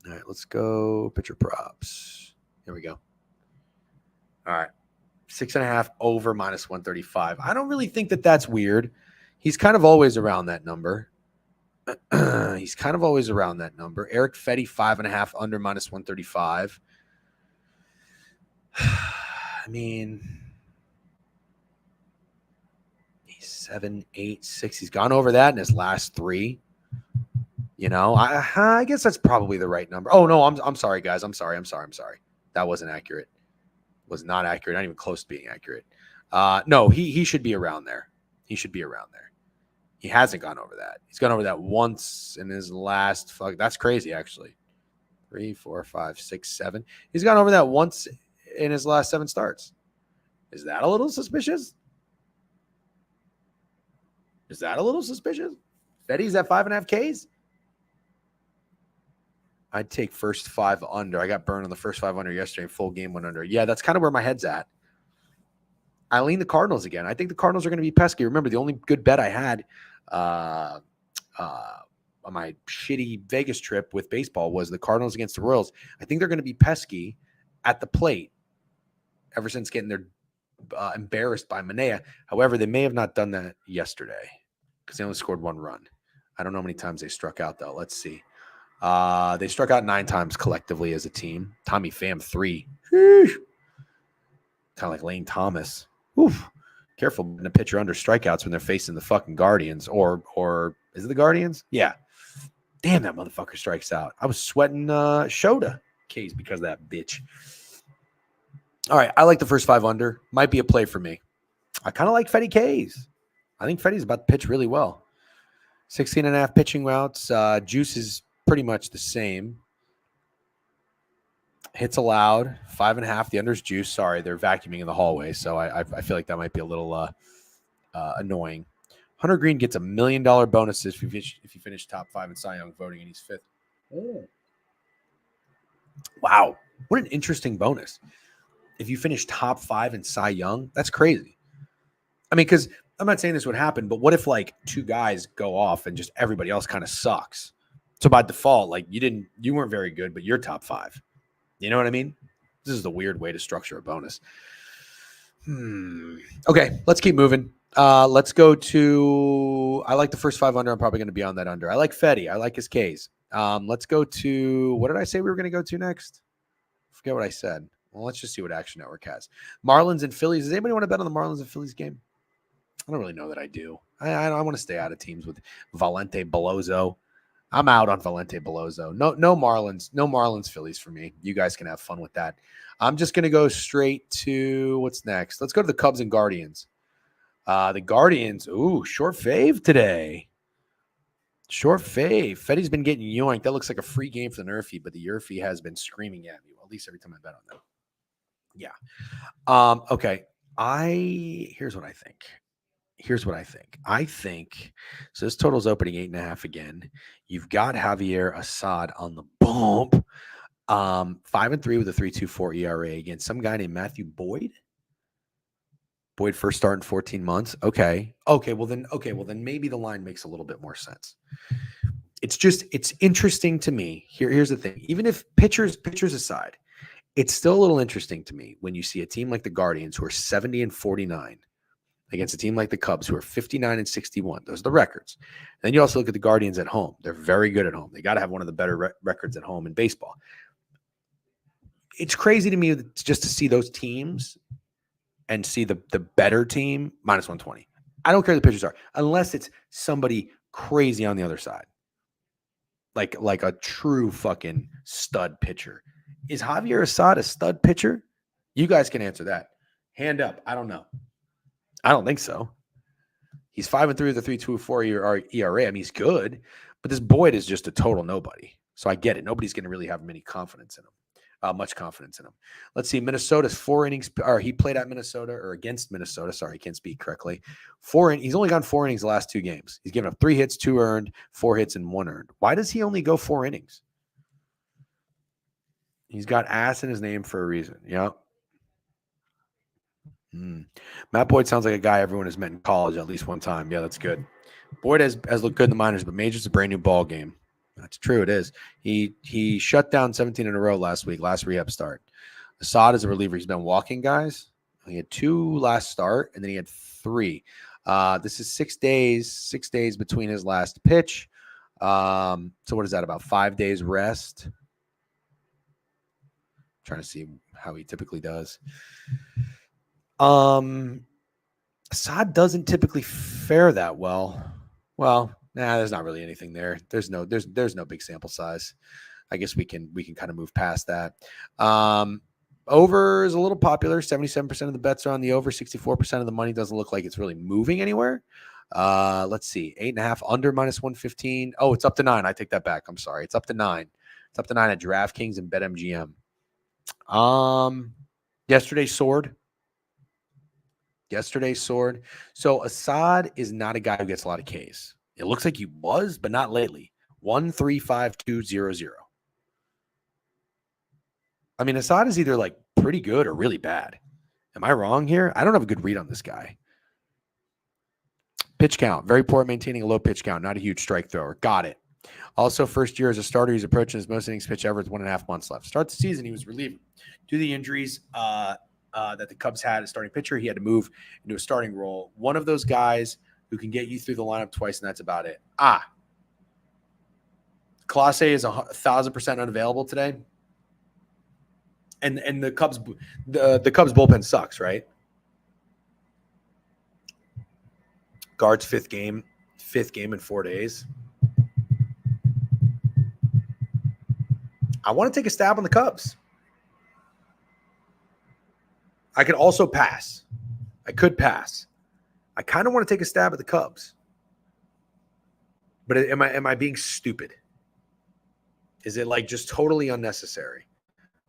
right, let's go pitcher props. Here we go. All right. 6.5 over -135. I don't really think that that's weird. He's kind of always around that number. Eric Fetty, 5.5 under -135. I mean, he's 7, 8, 6. He's gone over that in his last 3. You know, I guess that's probably the right number. Oh no, I'm sorry, guys. I'm sorry. That wasn't accurate. Was not accurate. Not even close to being accurate. No, he should be around there. He hasn't gone over that. He's gone over that once in his last. That's crazy, actually. 3, 4, 5, 6, 7. He's gone over that once in his last 7 starts. Is that a little suspicious? Is that a little suspicious? Fetty's at 5.5 Ks? I'd take first 5 under. I got burned on the first 5 under yesterday. Full game went under. Yeah, that's kind of where my head's at. I lean the Cardinals again. I think the Cardinals are going to be pesky. Remember, the only good bet I had on my shitty Vegas trip with baseball was the Cardinals against the Royals. I think they're going to be pesky at the plate ever since getting their embarrassed by Manaea. However, they may have not done that yesterday because they only scored 1 run. I don't know how many times they struck out, though. Let's see. They struck out 9 times collectively as a team. Tommy Pham 3. Kind of like Lane Thomas. Oof. Careful putting a pitcher under strikeouts when they're facing the fucking Guardians. Or is it the Guardians? Yeah. Damn, that motherfucker strikes out. I was sweating Shota K's because of that bitch. All right, I like the first 5 under. Might be a play for me. I kind of like Fetty K's. I think Fetty's about to pitch really well. 16.5 pitching routes. Juice is pretty much the same. Hits allowed, 5.5. The under's Juice. Sorry, they're vacuuming in the hallway, so I feel like that might be a little annoying. Hunter Green gets $1 million bonuses if you finish top 5 in Cy Young voting, and he's 5th. Oh. Wow, what an interesting bonus! If you finish top 5 in Cy Young, that's crazy. I mean, because I'm not saying this would happen, but what if like 2 guys go off and just everybody else kind of sucks? So by default, like you weren't very good, but you're top 5. You know what I mean? This is the weird way to structure a bonus. Okay, let's keep moving. Let's go to. I like the first 5 under. I'm probably going to be on that under. I like Fetty. I like his Ks. Let's go to. What did I say we were going to go to next? Forget what I said. Well, let's just see what Action Network has. Marlins and Phillies. Does anybody want to bet on the Marlins and Phillies game? I don't really know that I do. I want to stay out of teams with Valente Belozo. I'm out on Valente Belozo. No Marlins Phillies for me. You guys can have fun with that. I'm just going to go straight to what's next. Let's go to the Cubs and Guardians. The Guardians, short fave today. Short fave. Fetty's been getting yoinked. That looks like a free game for the Nerfy, but the Yerfy has been screaming at me. Well, at least every time I bet on them. Yeah. Okay. Here's what I think. I think so. This total's opening 8.5 again. You've got Javier Assad on the bump. 5-3 with a 3.24 ERA against some guy named Matthew Boyd. Boyd first start in 14 months. Okay. Well then maybe the line makes a little bit more sense. It's interesting to me. Here's the thing. Even if pitchers aside, it's still a little interesting to me when you see a team like the Guardians who are 70-49 against a team like the Cubs who are 59-61. Those are the records. And then you also look at the Guardians at home. They're very good at home. They got to have one of the better records at home in baseball. It's crazy to me just to see those teams and see the better team minus 120. I don't care who the pitchers are, unless it's somebody crazy on the other side. Like a true fucking stud pitcher. Is Javier Assad a stud pitcher? You guys can answer that. Hand up. I don't know. I don't think so. He's 5-3 with a 3.24 ERA. I mean, he's good, but this Boyd is just a total nobody. So I get it. Nobody's going to really have much confidence in him. Let's see. Minnesota's 4 innings, or he played at Minnesota or against Minnesota. Sorry, I can't speak correctly. He's only gone 4 innings the last 2 games. He's given up 3 hits, 2 earned, 4 hits, and 1 earned. Why does he only go 4 innings? He's got ass in his name for a reason. Yeah. Matt Boyd sounds like a guy everyone has met in college at least one time. Yeah, that's good. Boyd has looked good in the minors, but majors is a brand new ball game. That's true. It is. He shut down 17 in a row last week, last rehab start. Assad is a reliever. He's been walking guys. He had 2 last start, and then he had 3. This is 6 days between his last pitch. So what is that, about 5 days rest? Trying to see how he typically does. Assad doesn't typically fare that well. Well, there's not really anything there. There's no big sample size. I guess we can kind of move past that. Over is a little popular. 77% of the bets are on the over. 64% of the money doesn't look like it's really moving anywhere. Let's see. 8.5 under minus 115. Oh, it's up to 9. I take that back. I'm sorry. It's up to 9. It's up to 9 at DraftKings and BetMGM. Yesterday soared. Yesterday's sword. So Assad is not a guy who gets a lot of Ks. It looks like he was, but not lately. 135200. I mean, Assad is either like pretty good or really bad. Am I wrong here? I don't have a good read on this guy. Pitch count. Very poor at maintaining a low pitch count. Not a huge strike thrower. Got it. Also, first year as a starter, he's approaching his most innings pitch ever with 1.5 months left. Start the season, he was relieved due to the injuries that the Cubs had as starting pitcher. He had to move into a starting role. One of those guys who can get you through the lineup twice, and that's about it. Clase is 1,000% unavailable today. And the Cubs bullpen sucks, right? Guard's fifth game in 4 days. I want to take a stab on the Cubs. I could also pass. I could pass. I kind of want to take a stab at the Cubs. But am I being stupid? Is it like just totally unnecessary?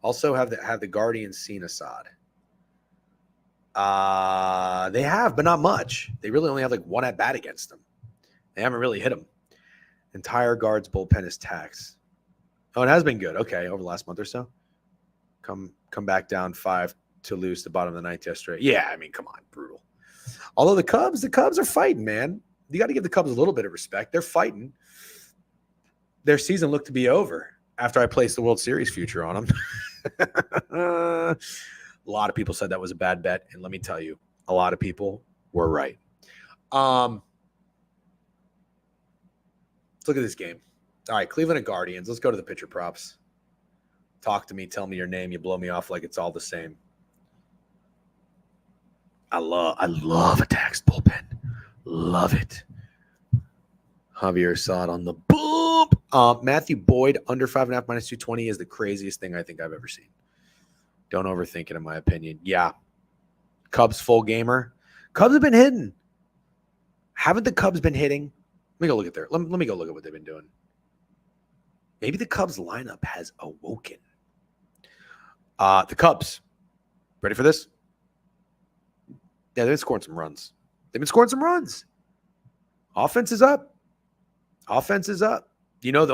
Also, have the Guardians seen Assad? They have, but not much. They really only have like one at bat against them. They haven't really hit him. Entire Guards bullpen is taxed. Oh, it has been good. Okay, over the last month or so. Come back down 5 to lose the bottom of the ninth yesterday. Yeah, I mean, come on, brutal. Although the Cubs are fighting, man. You got to give the Cubs a little bit of respect. They're fighting. Their season looked to be over after I placed the World Series future on them. A lot of people said that was a bad bet, and let me tell you, a lot of people were right. Let's look at this game. All right, Cleveland and Guardians. Let's go to the pitcher props. Talk to me. Tell me your name. You blow me off like it's all the same. I love a taxed bullpen. Love it. Javier Assad on the boom. Matthew Boyd under 5.5 minus 220 is the craziest thing I think I've ever seen. Don't overthink it, in my opinion. Yeah. Cubs full gamer. Cubs have been hitting. Haven't the Cubs been hitting? Let me go look at let me go look at what they've been doing. Maybe the Cubs lineup has awoken. The Cubs. Ready for this? Yeah, they've been scoring some runs. Offense is up. You know, the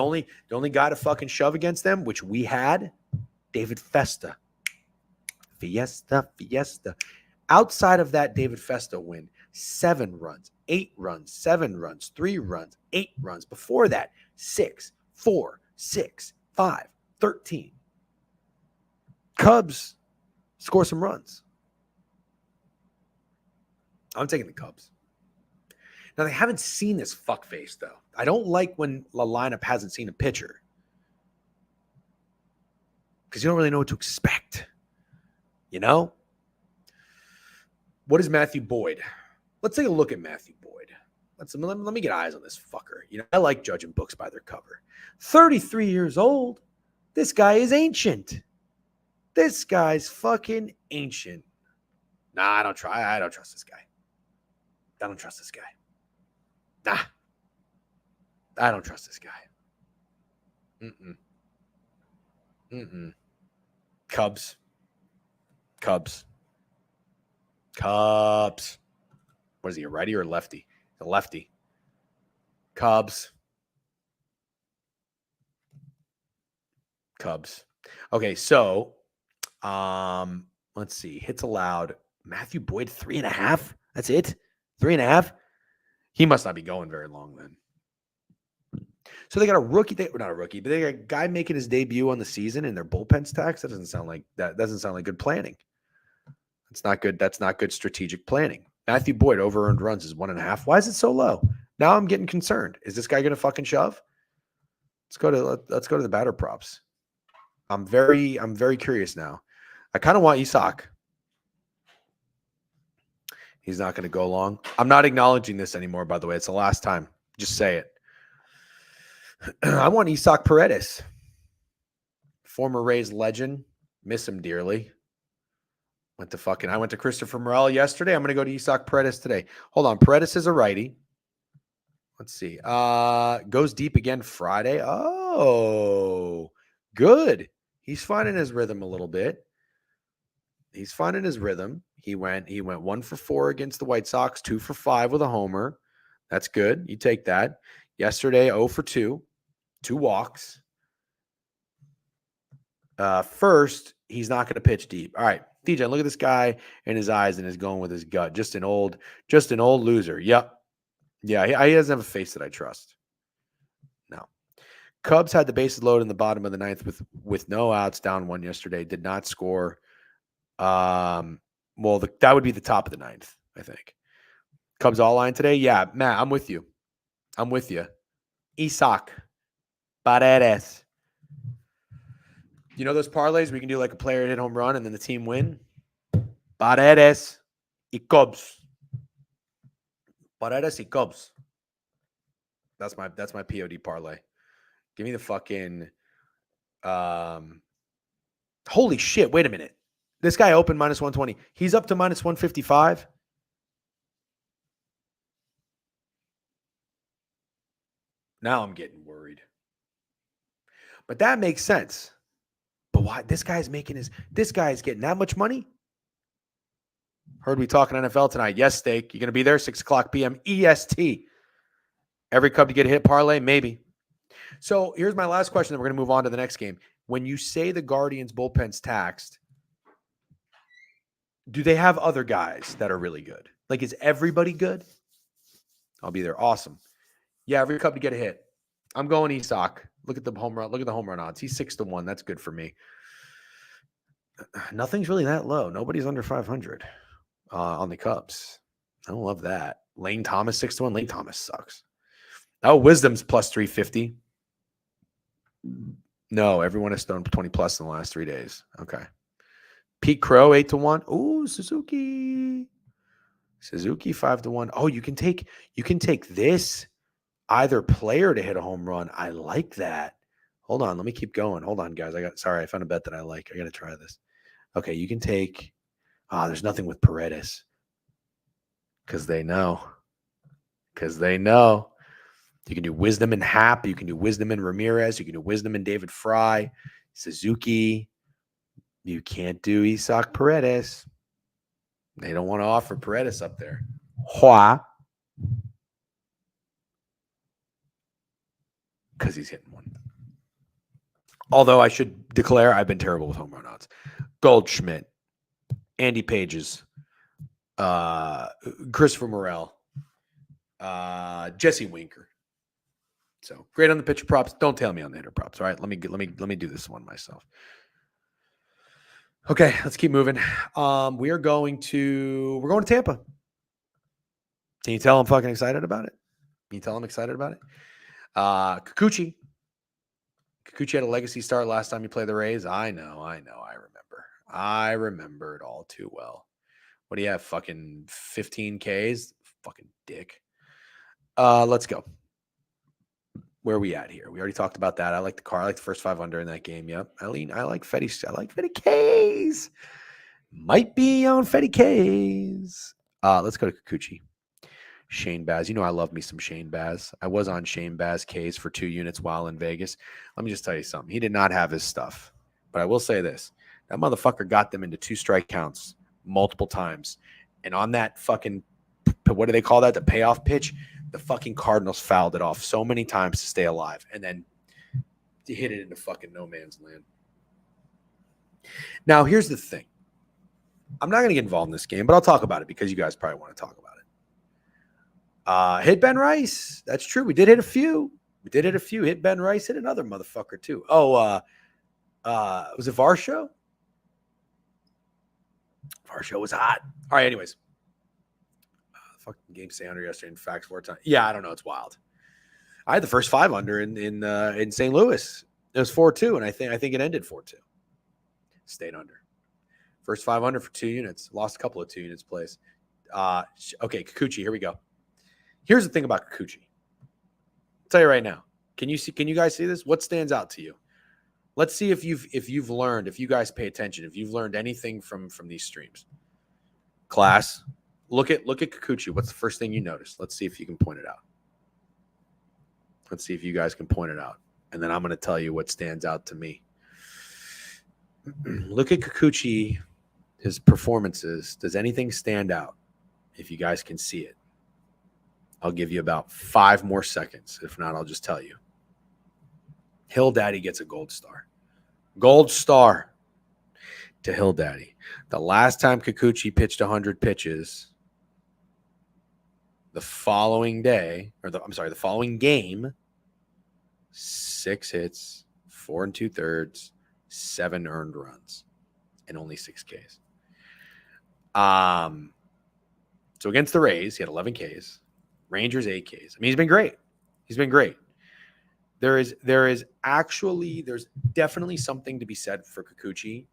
only guy to fucking shove against them, which we had, David Festa. Fiesta. Outside of that David Festa win, 7 runs, 8 runs, 7 runs, 3 runs, 8 runs. Before that, 6, 4, 6, 5, 13. Cubs score some runs. I'm taking the Cubs. Now, they haven't seen this fuckface, though. I don't like when the lineup hasn't seen a pitcher, because you don't really know what to expect. You know? What is Matthew Boyd? Let's take a look at Matthew Boyd. Let me get eyes on this fucker. You know, I like judging books by their cover. 33 years old. This guy is ancient. This guy's fucking ancient. Nah, I don't trust this guy. I don't trust this guy. Nah. I don't trust this guy. Cubs. What is he, a righty or a lefty? A lefty. Cubs. Okay, so let's see. Hits allowed. Matthew Boyd, 3.5. That's it? 3.5? He must not be going very long then. So they got a rookie, not a rookie, but they got a guy making his debut on the season and their bullpen stacks. That doesn't sound like good planning. That's not good strategic planning. Matthew Boyd over earned runs is 1.5. Why is it so low? Now I'm getting concerned. Is this guy going to fucking shove? Let's go to the batter props. I'm very curious now. I kind of want Isak. He's not going to go long. I'm not acknowledging this anymore, by the way. It's the last time. Just say it. I want Isak Paredes. Former Rays legend. Miss him dearly. I went to Christopher Morel yesterday. I'm going to go to Isak Paredes today. Hold on. Paredes is a righty. Let's see. Goes deep again Friday. Oh, good. He's finding his rhythm a little bit. He's finding his rhythm. He went 1 for 4 against the White Sox, 2 for 5 with a homer. That's good. You take that. Yesterday, 0 for 2, 2 walks. First, he's not going to pitch deep. All right, DJ, look at this guy in his eyes and is going with his gut. Just an old loser. Yep. Yeah, he doesn't have a face that I trust. No. Cubs had the bases loaded in the bottom of the ninth with no outs, down 1 yesterday. Did not score. That would be the top of the ninth, I think. Cubs all line today. Yeah, Matt, I'm with you. Isaac Paredes. You know those parlays we can do like a player hit home run and then the team win? Paredes y Cubs. Paredes y Cubs. That's my POD parlay. Give me the fucking holy shit, wait a minute. This guy opened -120. He's up to -155. Now I'm getting worried. But that makes sense. But why this guy's getting that much money? Heard we talking NFL tonight. Yes, Steak. You going to be there 6:00 p.m. EST. Every Cub to get a hit parlay? Maybe. So here's my last question. Then we're going to move on to the next game. When you say the Guardians bullpen's taxed, do they have other guys that are really good? Like, is everybody good? I'll be there. Awesome. Yeah, every Cub to get a hit. I'm going Isak. Look at the home run. Look at the home run odds. He's 6-1. That's good for me. Nothing's really that low. Nobody's under 500 on the Cubs. I don't love that. Lane Thomas 6-1. Lane Thomas sucks. Oh, Wisdom's +350. No, everyone has done 20 plus in the last 3 days. Okay. Pete Crow 8-1. Ooh, Suzuki 5-1. Oh, you can take this either player to hit a home run. I like that. Hold on, let me keep going. Hold on, guys. I found a bet that I like. I got to try this. Okay, you can take. There's nothing with Paredes because they know. You can do Wisdom and Happ. You can do Wisdom and Ramirez. You can do Wisdom and David Fry, Suzuki. You can't do Isaac Paredes. They don't want to offer Paredes up there. Why? Because he's hitting one. Although I should declare I've been terrible with home run odds. Goldschmidt, Andy Pages, Christopher Morel, Jesse Winker. So great on the pitcher props. Don't tell me on the hitter props. All right, let me do this one myself. Okay, let's keep moving. We're going to Tampa. Can you tell I'm fucking excited about it? Can you tell I'm excited about it? Kikuchi had a legacy start last time you played the Rays. I know. I remember it all too well. What do you have? Fucking 15 Ks? Fucking dick. Let's go. Where are we at here? We already talked about that. I like the car. I like the first 5 under in that game. Yep. I like Fetty. I like Fetty K's. Might be on Fetty K's. Let's go to Kikuchi. Shane Baz. You know I love me some Shane Baz. I was on Shane Baz K's for 2 units while in Vegas. Let me just tell you something. He did not have his stuff. But I will say this. That motherfucker got them into 2 strike counts multiple times. And on that fucking, what do they call that? The payoff pitch? The fucking Cardinals fouled it off so many times to stay alive. And then he hit it into fucking no man's land. Now, here's the thing. I'm not going to get involved in this game, but I'll talk about it because you guys probably want to talk about it. Hit Ben Rice. That's true. We did hit a few. Hit Ben Rice. Hit another motherfucker, too. Was it Varsho? Varsho was hot. All right, anyways. Fucking game stay under yesterday in fact 4 times. Yeah, I don't know. It's wild. I had the first 5 under in St. Louis. It was 4-2, and I think it ended 4-2. Stayed under. First 5 under for 2 units. Lost a couple of 2 units plays. Okay, Kikuchi. Here we go. Here's the thing about Kikuchi. I'll tell you right now. Can you guys see this? What stands out to you? Let's see if you've learned, if you guys pay attention, if you've learned anything from these streams. Class, look at Kikuchi. What's the first thing you notice? Let's see if you can point it out. Let's see if you guys can point it out. And then I'm going to tell you what stands out to me. Look at Kikuchi his performances, does anything stand out? If you guys can see it, I'll give you about 5 more seconds. If not, I'll just tell you. Hill Daddy gets a gold star. Gold star to Hill Daddy. The last time Kikuchi pitched 100 pitches, the following day, the following game, 6 hits, 4 2/3, 7 earned runs, and only 6 Ks. So against the Rays, he had 11 Ks. Rangers, 8 Ks. I mean, he's been great. He's been great. There's definitely something to be said for Kikuchi,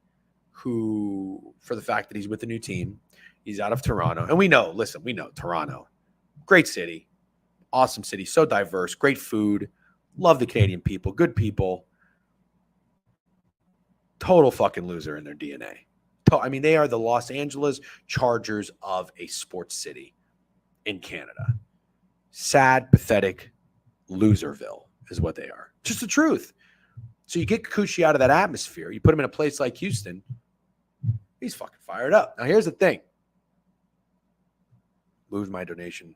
for the fact that he's with a new team. He's out of Toronto. And we know Toronto, great city, awesome city, so diverse, great food, love the Canadian people, good people. Total fucking loser in their DNA. I mean, they are the Los Angeles Chargers of a sports city in Canada. Sad, pathetic, loserville is what they are. Just the truth. So you get Kikuchi out of that atmosphere. You put him in a place like Houston. He's fucking fired up. Now, here's the thing. Moved my donation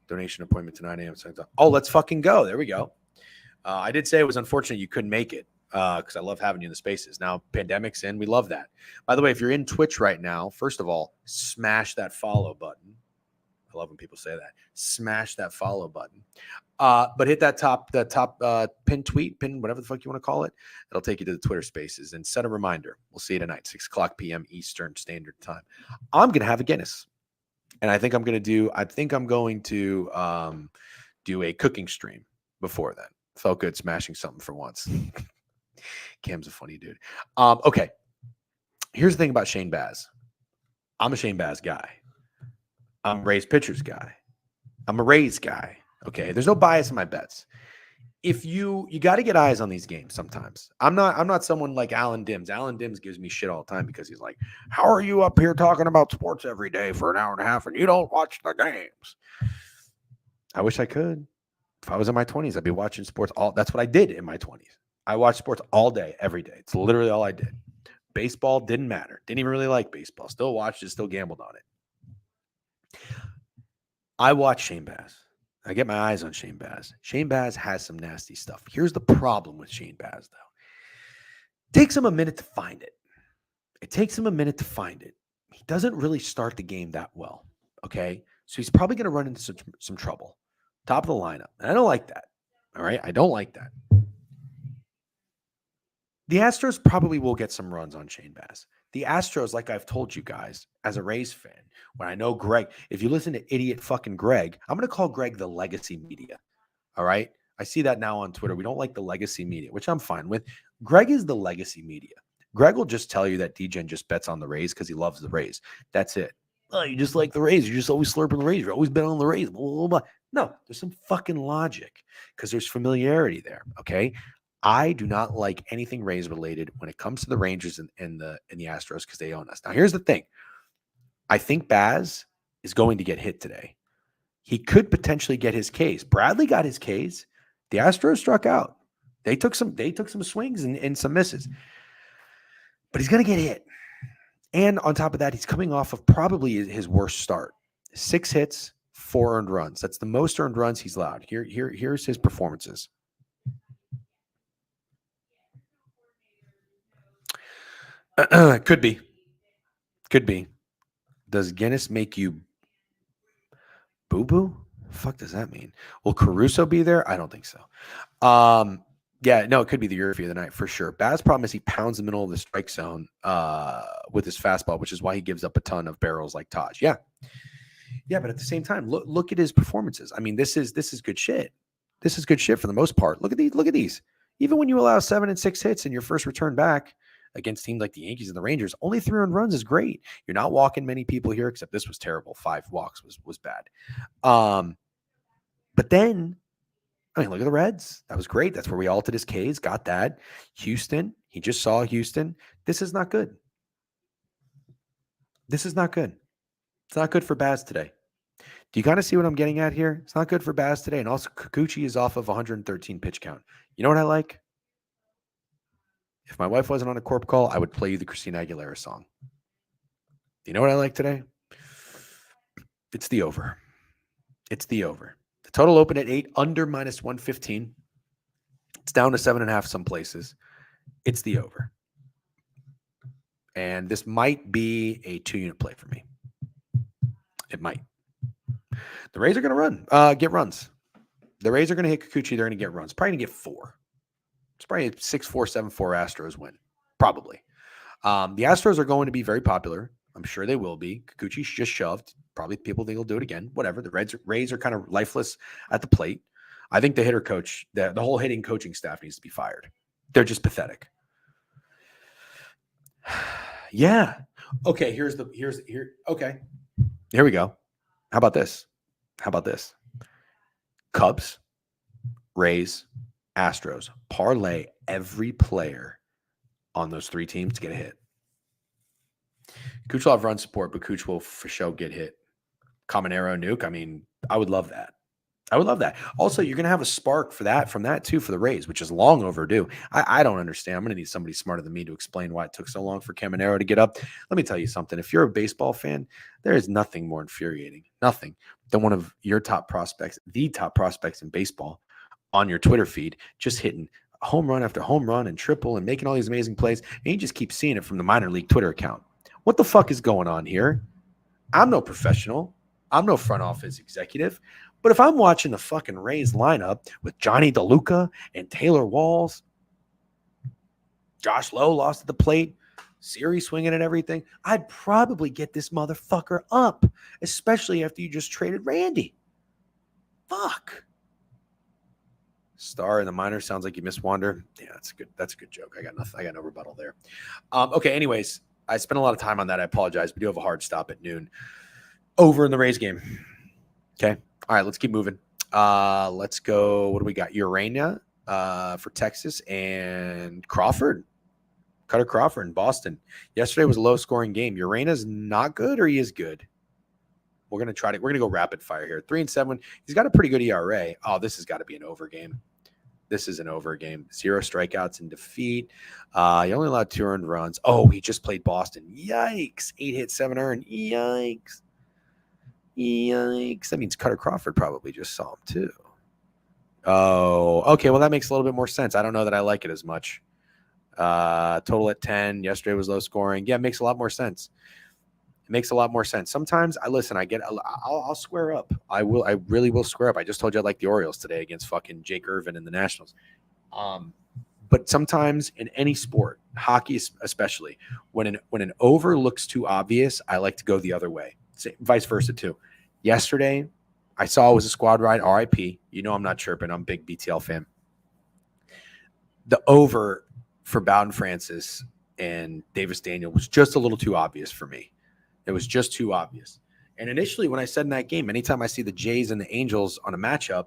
appointment to 9 a.m. Oh, let's fucking go. There we go. I did say it was unfortunate you couldn't make it because I love having you in the spaces. Now, pandemic's in. We love that. By the way, if you're in Twitch right now, first of all, smash that follow button. I love when people say that. Smash that follow button. But hit that top pin tweet, whatever the fuck you want to call it. It'll take you to the Twitter spaces and set a reminder. We'll see you tonight, 6:00 p.m. Eastern Standard Time. I'm going to have a Guinness. And I think I'm going to do a cooking stream before then. Felt good smashing something for once. Cam's a funny dude. Okay. Here's the thing about Shane Baz. I'm a Shane Baz guy. I'm a Rays pitchers guy. I'm a Rays guy. Okay. There's no bias in my bets. If you got to get eyes on these games sometimes. I'm not someone like Alan Dims. Alan Dims gives me shit all the time because he's like, how are you up here talking about sports every day for an hour and a half and you don't watch the games? I wish I could. If I was in my 20s, I'd be watching sports that's what I did in my 20s. I watched sports all day, every day. It's literally all I did. Baseball didn't matter. Didn't even really like baseball. Still watched it, still gambled on it. I watch Shane Baz. I get my eyes on Shane Baz. Shane Baz has some nasty stuff. Here's the problem with Shane Baz, though. It takes him a minute to find it. He doesn't really start the game that well, okay? So he's probably going to run into some trouble. Top of the lineup. And I don't like that, all right? I don't like that. The Astros probably will get some runs on Shane Baz. The Astros, like I've told you guys, as a Rays fan, when I know Greg, if you listen to idiot fucking Greg, I'm going to call Greg the legacy media. All right? I see that now on Twitter. We don't like the legacy media, which I'm fine with. Greg is the legacy media. Greg will just tell you that DGen just bets on the Rays because he loves the Rays. That's it. Oh, you just like the Rays. You're just always slurping the Rays. You're always betting on the Rays. Blah, blah, blah. No, there's some fucking logic because there's familiarity there. Okay? I do not like anything Rays related when it comes to the Rangers and the Astros because they own us. Now, here's the thing. I think Baz is going to get hit today. He could potentially get his Ks. Bradley got his Ks. The Astros struck out. They took some swings and some misses. But he's going to get hit. And on top of that, he's coming off of probably his worst start. 6 hits, 4 earned runs. That's the most earned runs he's allowed. Here's his performances. Could be. Does Guinness make you boo-boo? Fuck does that mean? Will Caruso be there? I don't think so. Yeah, no, it could be the Euphoria of the night for sure. Baz's problem is he pounds the middle of the strike zone with his fastball, which is why he gives up a ton of barrels like Taj. Yeah, but at the same time, look at his performances. I mean, this is good shit. This is good shit for the most part. Look at these. Even when you allow 7 and 6 hits in your first return back against teams like the Yankees and the Rangers, only 3 earned runs is great. You're not walking many people here, except this was terrible. 5 walks was bad. But then, I mean, look at the Reds. That was great. That's where we altered his Ks. Got that. Houston. He just saw Houston. This is not good. It's not good for Baz today. Do you kind of see what I'm getting at here? It's not good for Baz today. And also, Kikuchi is off of 113 pitch count. You know what I like? If my wife wasn't on a corp call, I would play you the Christina Aguilera song. You know what I like today? It's the over. It's the over. The total opened at 8, under minus 115. It's down to 7.5 some places. It's the over. And this might be a 2-unit play for me. It might. The Rays are going to get runs. The Rays are going to hit Kikuchi. They're going to get runs. Probably going to get 4. It's probably a 6-4, 7-4 Astros win. Probably. The Astros are going to be very popular. I'm sure they will be. Kikuchi's just shoved. Probably people think he'll do it again. Whatever. The Rays are kind of lifeless at the plate. I think the hitter coach, the whole hitting coaching staff needs to be fired. They're just pathetic. Yeah. Okay. Here. Okay. Here we go. How about this? Cubs, Rays, Astros. Parlay every player on those 3 teams to get a hit. Cooch will have run support, but Cooch will for sure get hit. Caminero, Nuke. I mean, I would love that. Also, you're going to have a spark from that too, for the Rays, which is long overdue. I don't understand. I'm going to need somebody smarter than me to explain why it took so long for Caminero to get up. Let me tell you something. If you're a baseball fan, there is nothing more infuriating, nothing, than one of your top prospects, the top prospects in baseball, on your Twitter feed, just hitting home run after home run and triple and making all these amazing plays, and you just keep seeing it from the minor league Twitter account. What the fuck is going on here? I'm no professional. I'm no front office executive. But if I'm watching the fucking Rays lineup with Johnny DeLuca and Taylor Walls, Josh Lowe lost at the plate, Siri swinging and everything, I'd probably get this motherfucker up, especially after you just traded Randy. Fuck. Star in the minor sounds like you miss Wander. Yeah, that's a good joke. I got nothing. I got no rebuttal there. Okay. Anyways, I spent a lot of time on that. I apologize. We do have a hard stop at noon. Over in the Rays game. Okay. All right. Let's keep moving. Let's go. What do we got? Urania for Texas and Crawford. Cutter Crawford in Boston. Yesterday was a low-scoring game. Urania's not good, or he is good? We're going to go rapid fire here. 3-7. He's got a pretty good ERA. Oh, this has got to be an over game. This is an over game. 0 strikeouts in defeat. He only allowed 2 earned runs. Oh, he just played Boston. Yikes. 8 hits, 7 earned. Yikes. That means Cutter Crawford probably just saw him too. Oh, okay. Well, that makes a little bit more sense. I don't know that I like it as much. Total at 10. Yesterday was low scoring. Yeah, it makes a lot more sense. Sometimes I'll square up. I really will square up. I just told you I like the Orioles today against fucking Jake Irvin and the Nationals. But sometimes in any sport, hockey especially, when an over looks too obvious, I like to go the other way. Vice versa too. Yesterday, I saw it was a squad ride, RIP. You know I'm not chirping. I'm a big BTL fan. The over for Bowden Francis and Davis Daniel was just a little too obvious for me. It was just too obvious. And initially, when I said in that game, anytime I see the Jays and the Angels on a matchup,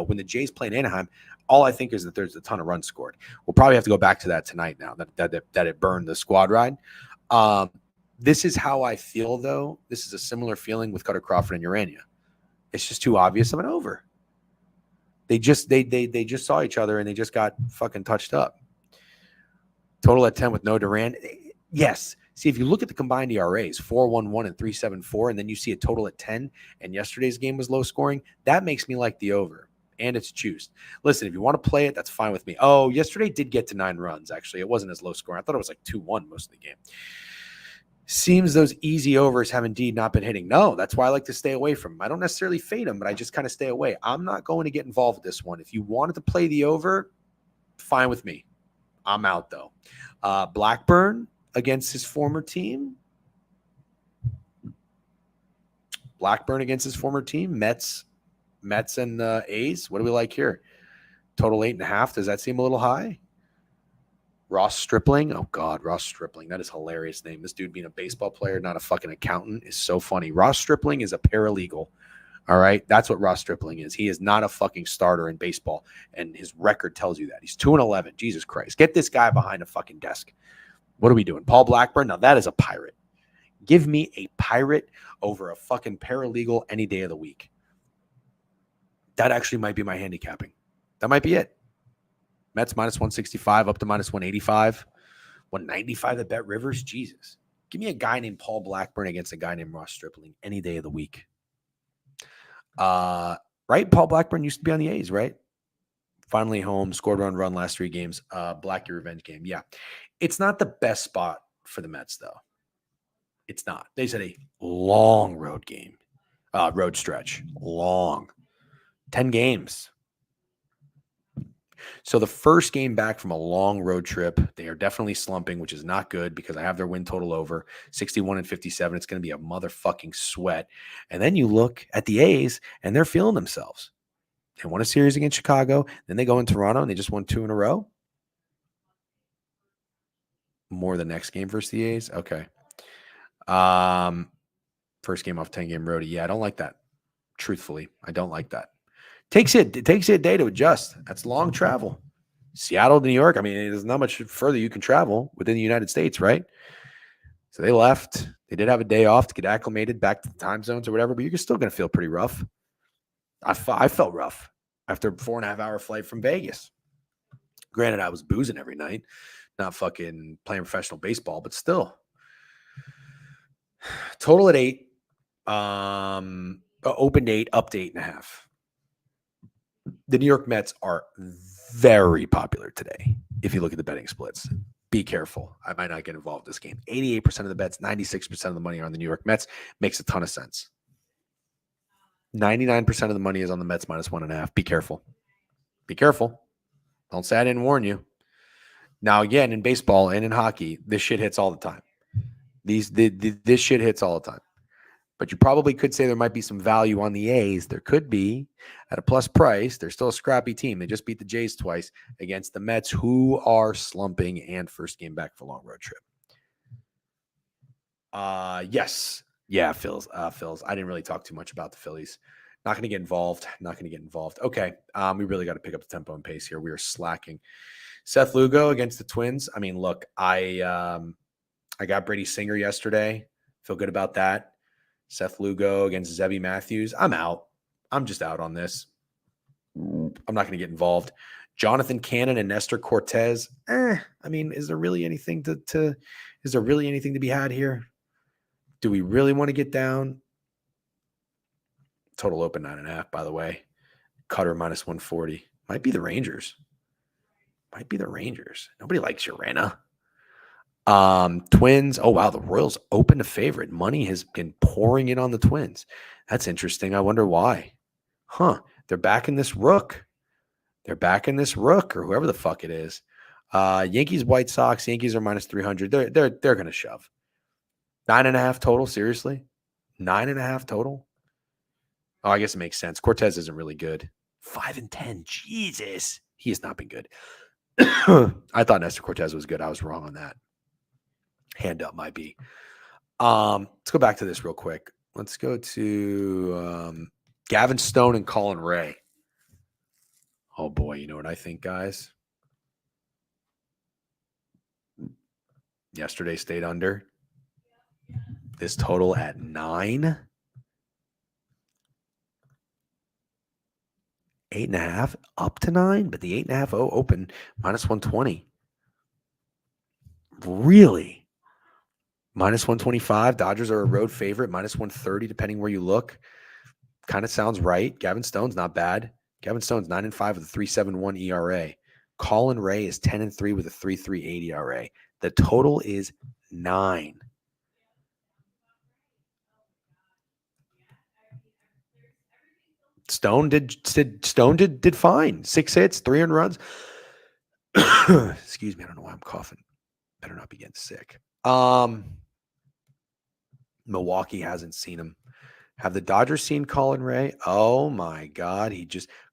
when the Jays play in Anaheim, all I think is that there's a ton of runs scored. We'll probably have to go back to that tonight now that it burned the squad ride. This is how I feel, though. This is a similar feeling with Cutter Crawford and Urania. It's just too obvious of an over. They just saw each other and they just got fucking touched up. Total at 10 with no Duran. Yes. See, if you look at the combined ERAs, 4.11 and 3.74, and then you see a total at 10, and yesterday's game was low scoring, that makes me like the over, and it's juiced. Listen, if you want to play it, that's fine with me. Oh, yesterday did get to 9 runs, actually. It wasn't as low scoring. I thought it was like 2-1 most of the game. Seems those easy overs have indeed not been hitting. No, that's why I like to stay away from them. I don't necessarily fade them, but I just kind of stay away. I'm not going to get involved with this one. If you wanted to play the over, fine with me. I'm out, though. Blackburn against his former team. Mets and A's. What do we like here? Total 8.5. Does that seem a little high? Ross Stripling. Oh, God, Ross Stripling. That is a hilarious name. This dude being a baseball player, not a fucking accountant, is so funny. Ross Stripling is a paralegal. All right? That's what Ross Stripling is. He is not a fucking starter in baseball, and his record tells you that. He's 2-11. Jesus Christ. Get this guy behind a fucking desk. What are we doing? Paul Blackburn? Now, that is a pirate. Give me a pirate over a fucking paralegal any day of the week. That actually might be my handicapping. That might be it. Mets minus 165 up to minus 185. 195 at Bet Rivers. Jesus. Give me a guy named Paul Blackburn against a guy named Ross Stripling any day of the week. Right? Paul Blackburn used to be on the A's, right? Finally home, scored one run last 3 games. Blackie revenge game. Yeah. It's not the best spot for the Mets, though. It's not. They said a long road game. Road stretch. Long. 10 games. So the first game back from a long road trip, they are definitely slumping, which is not good because I have their win total over 61 and 57. It's going to be a motherfucking sweat. And then you look at the A's and they're feeling themselves. They won a series against Chicago. Then they go in Toronto and they just won 2 in a row. More the next game versus the A's. Okay. First game off 10-game roadie. Yeah, I don't like that. Truthfully, I don't like that. It takes you a day to adjust. That's long travel. Seattle to New York. I mean, there's not much further you can travel within the United States, right? So they left. They did have a day off to get acclimated back to the time zones or whatever, but you're still going to feel pretty rough. I felt rough after a 4.5-hour flight from Vegas. Granted, I was boozing every night, not fucking playing professional baseball, but still. Total at 8. Opened 8, up to 8.5. The New York Mets are very popular today. If you look at the betting splits, be careful. I might not get involved in this game. 88% of the bets, 96% of the money are on the New York Mets. Makes a ton of sense. 99% of the money is on the Mets -1.5. Be careful. Be careful. Don't say I didn't warn you. Now, again, in baseball and in hockey, this shit hits all the time. This shit hits all the time. But you probably could say there might be some value on the A's. There could be at a plus price. They're still a scrappy team. They just beat the Jays twice against the Mets, who are slumping and first game back for a long road trip. Yes. Yeah, Phils. I didn't really talk too much about the Phillies. Not going to get involved. Okay. We really got to pick up the tempo and pace here. We are slacking. Seth Lugo against the Twins. I mean, look, I got Brady Singer yesterday. Feel good about that. Seth Lugo against Zebby Matthews. I'm out. I'm just out on this. I'm not going to get involved. Jonathan Cannon and Nestor Cortez. I mean, is there really anything to be had here? Do we really want to get down? Total open 9.5, by the way. Cutter -140. Might be the Rangers. Nobody likes Urena. Twins. Oh, wow. The Royals opened a favorite. Money has been pouring in on the Twins. That's interesting. I wonder why. They're backing this Rook. Or whoever the fuck it is. Yankees, White Sox. Yankees are -300. They're going to shove. 9.5 total. Seriously? 9.5 total? Oh, I guess it makes sense. Cortez isn't really good. 5-10. Jesus. He has not been good. I thought Nestor Cortez was good. I was wrong on that. Hand up might be. Let's go back to this real quick. Let's go to Gavin Stone and Colin Ray. Oh boy, you know what I think, guys? Yesterday stayed under. This total at 9. 8.5 up to 9, but the 8.5 open -120. Really? -125. Dodgers are a road favorite. -130, depending where you look. Kind of sounds right. Gavin Stone's not bad. Gavin Stone's 9-5 with a 3.71 ERA. Colin Ray is 10-3 with a 3.38 ERA. The total is 9. Stone did fine. 6 hits, 3 earned runs. Excuse me. I don't know why I'm coughing. Better not be getting sick. Milwaukee hasn't seen him. Have the Dodgers seen Colin Ray? Oh my God.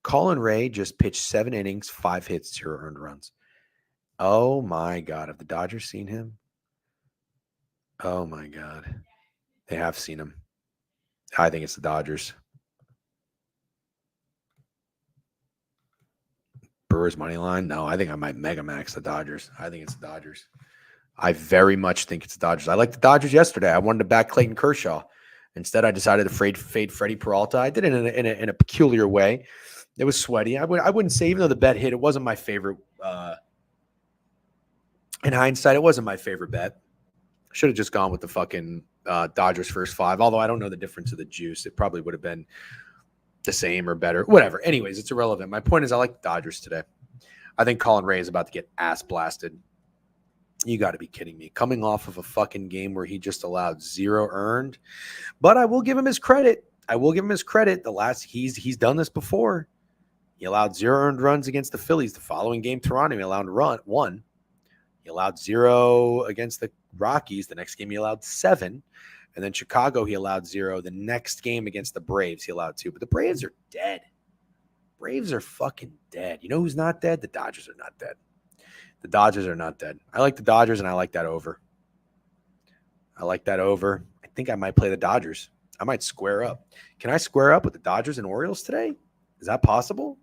Colin Ray just pitched 7 innings, 5 hits, 0 earned runs. Oh my God. Have the Dodgers seen him? Oh my God. They have seen him. I think it's the Dodgers. Brewers money line? No, I think I might mega max the Dodgers. I think it's the Dodgers. I very much think it's the Dodgers. I liked the Dodgers yesterday. I wanted to back Clayton Kershaw. Instead, I decided to fade Freddie Peralta. I did it in a peculiar way. It was sweaty. I wouldn't say, even though the bet hit, it wasn't my favorite. In hindsight, it wasn't my favorite bet. Should have just gone with the fucking Dodgers first 5. Although I don't know the difference of the juice. It probably would have been the same or better. Whatever. Anyways, it's irrelevant. My point is I like the Dodgers today. I think Colin Ray is about to get ass blasted. You got to be kidding me. Coming off of a fucking game where he just allowed 0 earned. But I will give him his credit. He's done this before. He allowed 0 earned runs against the Phillies. The following game, Toronto, he allowed 1. He allowed 0 against the Rockies. The next game, he allowed 7. And then Chicago, he allowed 0. The next game against the Braves, he allowed 2. But the Braves are dead. Braves are fucking dead. You know who's not dead? The Dodgers are not dead. The Dodgers are not dead. I like the Dodgers, and I like that over. I think I might play the Dodgers. I might square up. Can I square up with the Dodgers and Orioles today? Is that possible?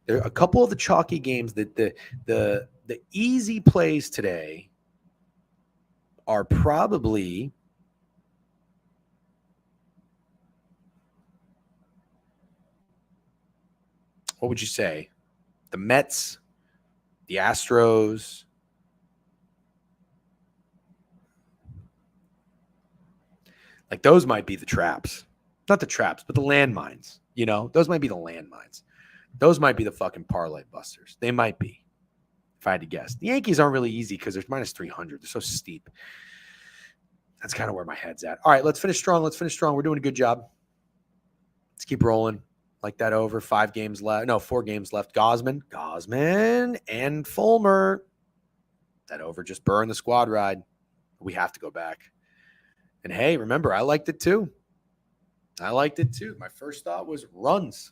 There are a couple of the chalky games that the easy plays today are probably what would you say? The Mets, the Astros. Like those might be the traps. Not the traps, but the landmines. You know, those might be the landmines. Those might be the fucking parlay busters. They might be, if I had to guess. The Yankees aren't really easy because they're minus 300. They're so steep. That's kind of where my head's at. All right, let's finish strong. We're doing a good job. Let's keep rolling. Like that over. 4 games left. Gausman and Fulmer. That over. Just burn the squad ride. We have to go back. And hey, remember, I liked it too. My first thought was runs.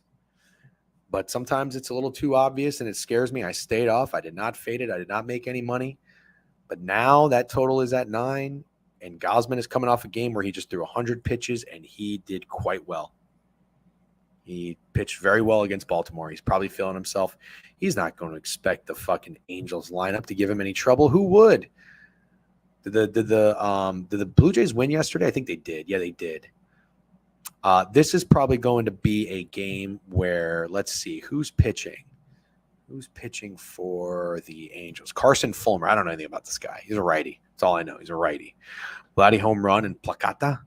But sometimes it's a little too obvious and it scares me. I stayed off. I did not fade it. I did not make any money. But now that total is at 9. And Gausman is coming off a game where he just threw 100 pitches and he did quite well. He pitched very well against Baltimore. He's probably feeling himself. He's not going to expect the fucking Angels lineup to give him any trouble. Who would? Did the Blue Jays win yesterday? I think they did. Yeah, they did. This is probably going to be a game where, let's see, who's pitching? Who's pitching for the Angels? Carson Fulmer. I don't know anything about this guy. He's a righty. That's all I know. He's a righty. Vladdy home run and placata.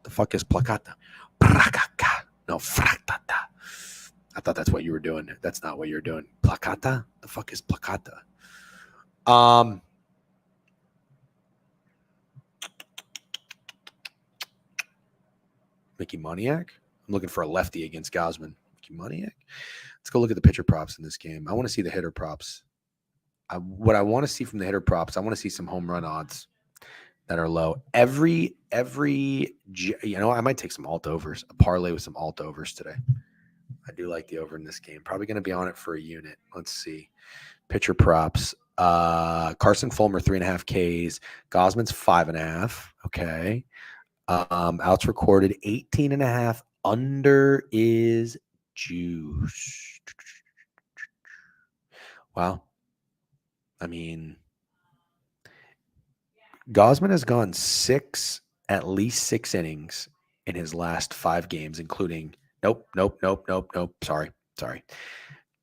The fuck is placata? Placata. No, fractata. I thought that's what you were doing. That's not what you're doing. Placata? The fuck is placata? Mickey Moniak. I'm looking for a lefty against Gausman. Mickey Moniak. Let's go look at the pitcher props in this game. I want to see the hitter props. What I want to see from the hitter props, I want to see some home run odds that are low. I might take some alt overs, a parlay with some alt overs today. I do like the over in this game. Probably going to be on it for a unit. Let's see. Pitcher props. Carson Fulmer, 3.5 Ks. Gausman's 5.5. Okay. Outs recorded 18.5. Under is juice. Wow. I mean, Gausman has gone at least 6 innings in his last 5 games, including nope. Sorry.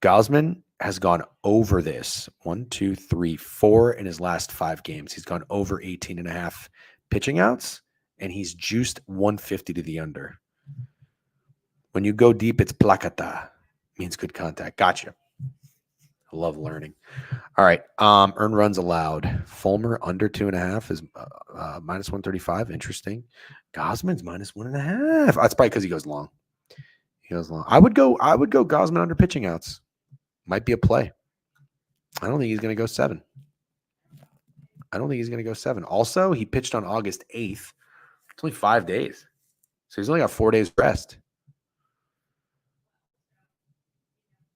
Gausman has gone over this 1, 2, 3, 4 in his last 5 games. He's gone over 18.5 pitching outs, and he's juiced 150 to the under. When you go deep, it's placata. Means good contact. Gotcha. I love learning. All right. Earned runs allowed. Fulmer under 2.5 is minus 135. Interesting. Gausman's minus 1.5. That's probably because he goes long. I would go Gausman under pitching outs. Might be a play. I don't think he's going to go 7. Also, he pitched on August 8th. It's only 5 days. So he's only got 4 days rest.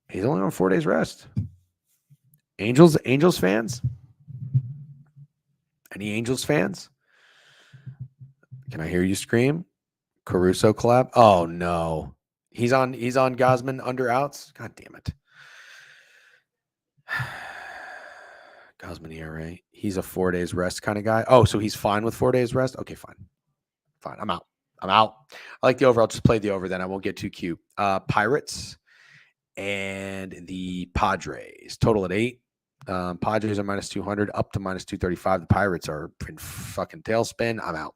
He's only on 4 days rest. Angels fans? Any Angels fans? Can I hear you scream? Caruso collab? Oh no. He's on Gausman under outs? God damn it. Gausman ERA. He's a 4 days rest kind of guy. Oh, so he's fine with 4 days rest? Okay, fine. I'm out. I like the over. I'll just play the over then. I won't get too cute. Pirates and the Padres. Total at 8. Padres are minus 200 up to minus 235. The Pirates are in fucking tailspin. I'm out.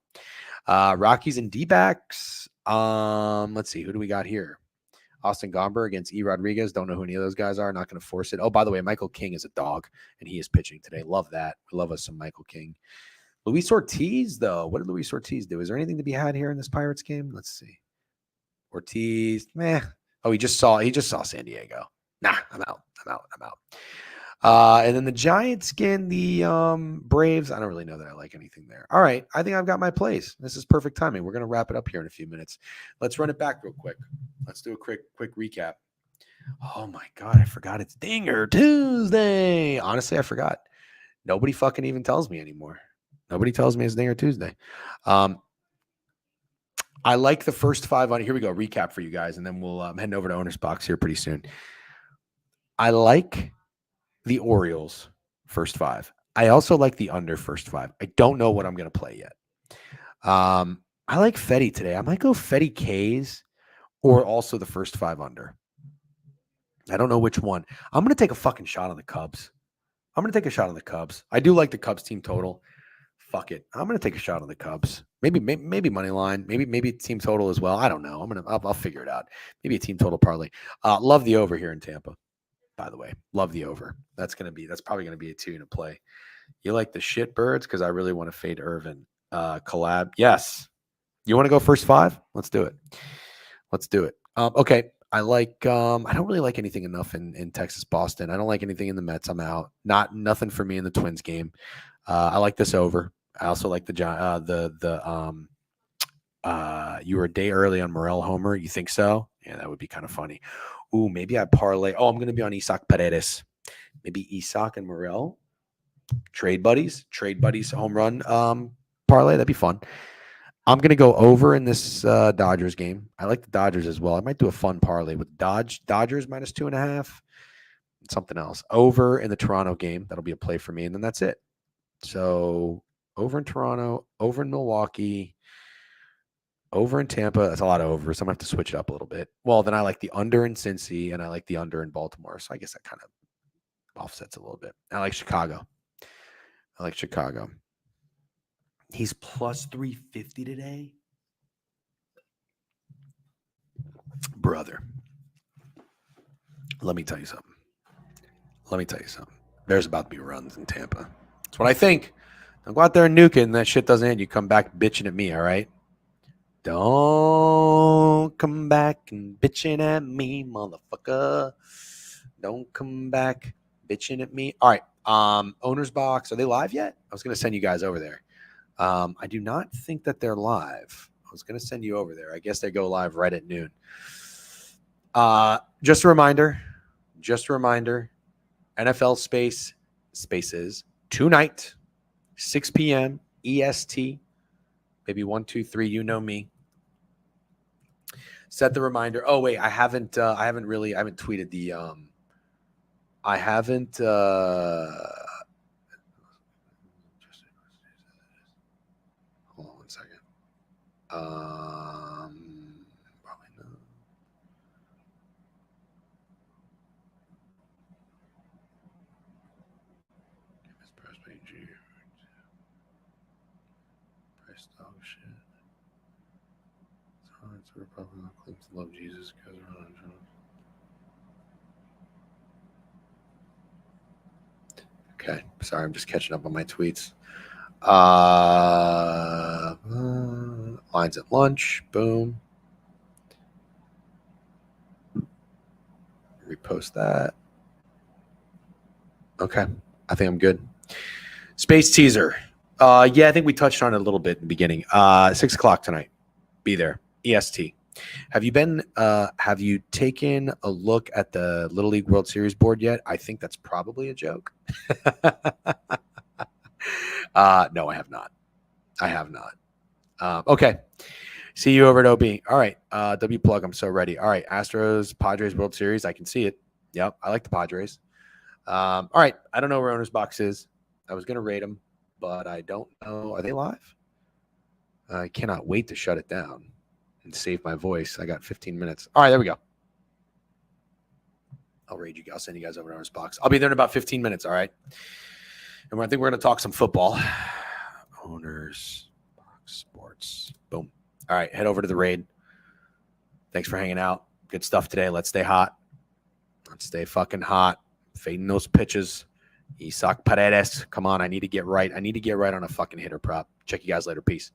Rockies and D-backs. Let's see. Who do we got here? Austin Gomber against E. Rodriguez. Don't know who any of those guys are. Not going to force it. Oh, by the way, Michael King is a dog, and he is pitching today. Love that. We love us some Michael King. Luis Ortiz, though. What did Luis Ortiz do? Is there anything to be had here in this Pirates game? Let's see. Ortiz, meh. Oh, he just saw San Diego. Nah, I'm out. And then the Giants again, the Braves. I don't really know that I like anything there. All right, I think I've got my plays. This is perfect timing. We're going to wrap it up here in a few minutes. Let's run it back real quick. Let's do a quick recap. Oh my God, I forgot it's Dinger Tuesday. Honestly, I forgot. Nobody fucking even tells me anymore. Nobody tells me it's Dinger Tuesday. I like the first five on. Here we go. Recap for you guys, and then we'll head over to Owner's Box here pretty soon. I like the Orioles first five. I also like the under first five. I don't know what I'm going to play yet. I like Fetty today. I might go Fetty K's or also the first five under. I don't know which one. I'm going to take a fucking shot on the Cubs. I do like the Cubs team total. Fuck it. I'm going to take a shot on the Cubs. Maybe money line. Maybe team total as well. I don't know. I'll figure it out. Maybe a team total parlay. Love the over here in Tampa. By the way, love the over. That's probably going to be a 2 to play. You like the shit birds? Because I really want to fade Irvin. Collab. Yes. You want to go first five? Let's do it. Okay. I like, I don't really like anything enough in Texas, Boston. I don't like anything in the Mets. I'm out. Nothing for me in the Twins game. I like this over. I also like you were a day early on Morel Homer. You think so? Yeah, that would be kind of funny. Ooh, maybe I parlay. Oh, I'm going to be on Isaac Paredes. Maybe Isaac and Morel. Trade buddies home run parlay. That'd be fun. I'm going to go over in this Dodgers game. I like the Dodgers as well. I might do a fun parlay with Dodgers minus 2.5. Something else. Over in the Toronto game. That'll be a play for me. And then that's it. So over in Toronto, over in Milwaukee, over in Tampa. That's a lot of overs. So I'm going to have to switch it up a little bit. Well, then I like the under in Cincy and I like the under in Baltimore. So I guess that kind of offsets a little bit. I like Chicago. He's plus 350 today. Brother, let me tell you something. There's about to be runs in Tampa. That's what I think. Don't go out there and nuke it and that shit doesn't end. You come back bitching at me, all right? Don't come back and bitching at me, motherfucker. Don't come back bitching at me. All right. Owner's Box. Are they live yet? I was going to send you guys over there. I do not think that they're live. I was going to send you over there. I guess they go live right at noon. Just a reminder. NFL Spaces tonight, 6 p.m. EST. Maybe 1, 2, 3. You know me. Set the reminder. Oh wait, I haven't tweeted the. I haven't. Hold on 1 second. Probably not. Price dog shit. It's a Republican claims to love Jesus. Okay, sorry, I'm just catching up on my tweets. Lines at lunch. Boom. Repost that. Okay, I think I'm good. Space teaser. Yeah, I think we touched on it a little bit in the beginning. 6 o'clock tonight. Be there. EST. Have you taken a look at the Little League World Series board yet? I think that's probably a joke. No, I have not. Okay. See you over at OB. All right. W plug. I'm so ready. All right. Astros, Padres World Series. I can see it. Yep. I like the Padres. All right. I don't know where Owner's Box is. I was going to rate them, but I don't know. Are they live? I cannot wait to shut it down and save my voice. I got 15 minutes. All right. There we go. I'll raid you guys. I'll send you guys over to Owner's Box. I'll be there in about 15 minutes. All right. And I think we're going to talk some football. Owner's Box Sports. Boom. All right. Head over to the raid. Thanks for hanging out. Good stuff today. Let's stay hot. Let's stay fucking hot. Fading those pitches. Isaac Paredes. Come on. I need to get right. I need to get right on a fucking hitter prop. Check you guys later. Peace.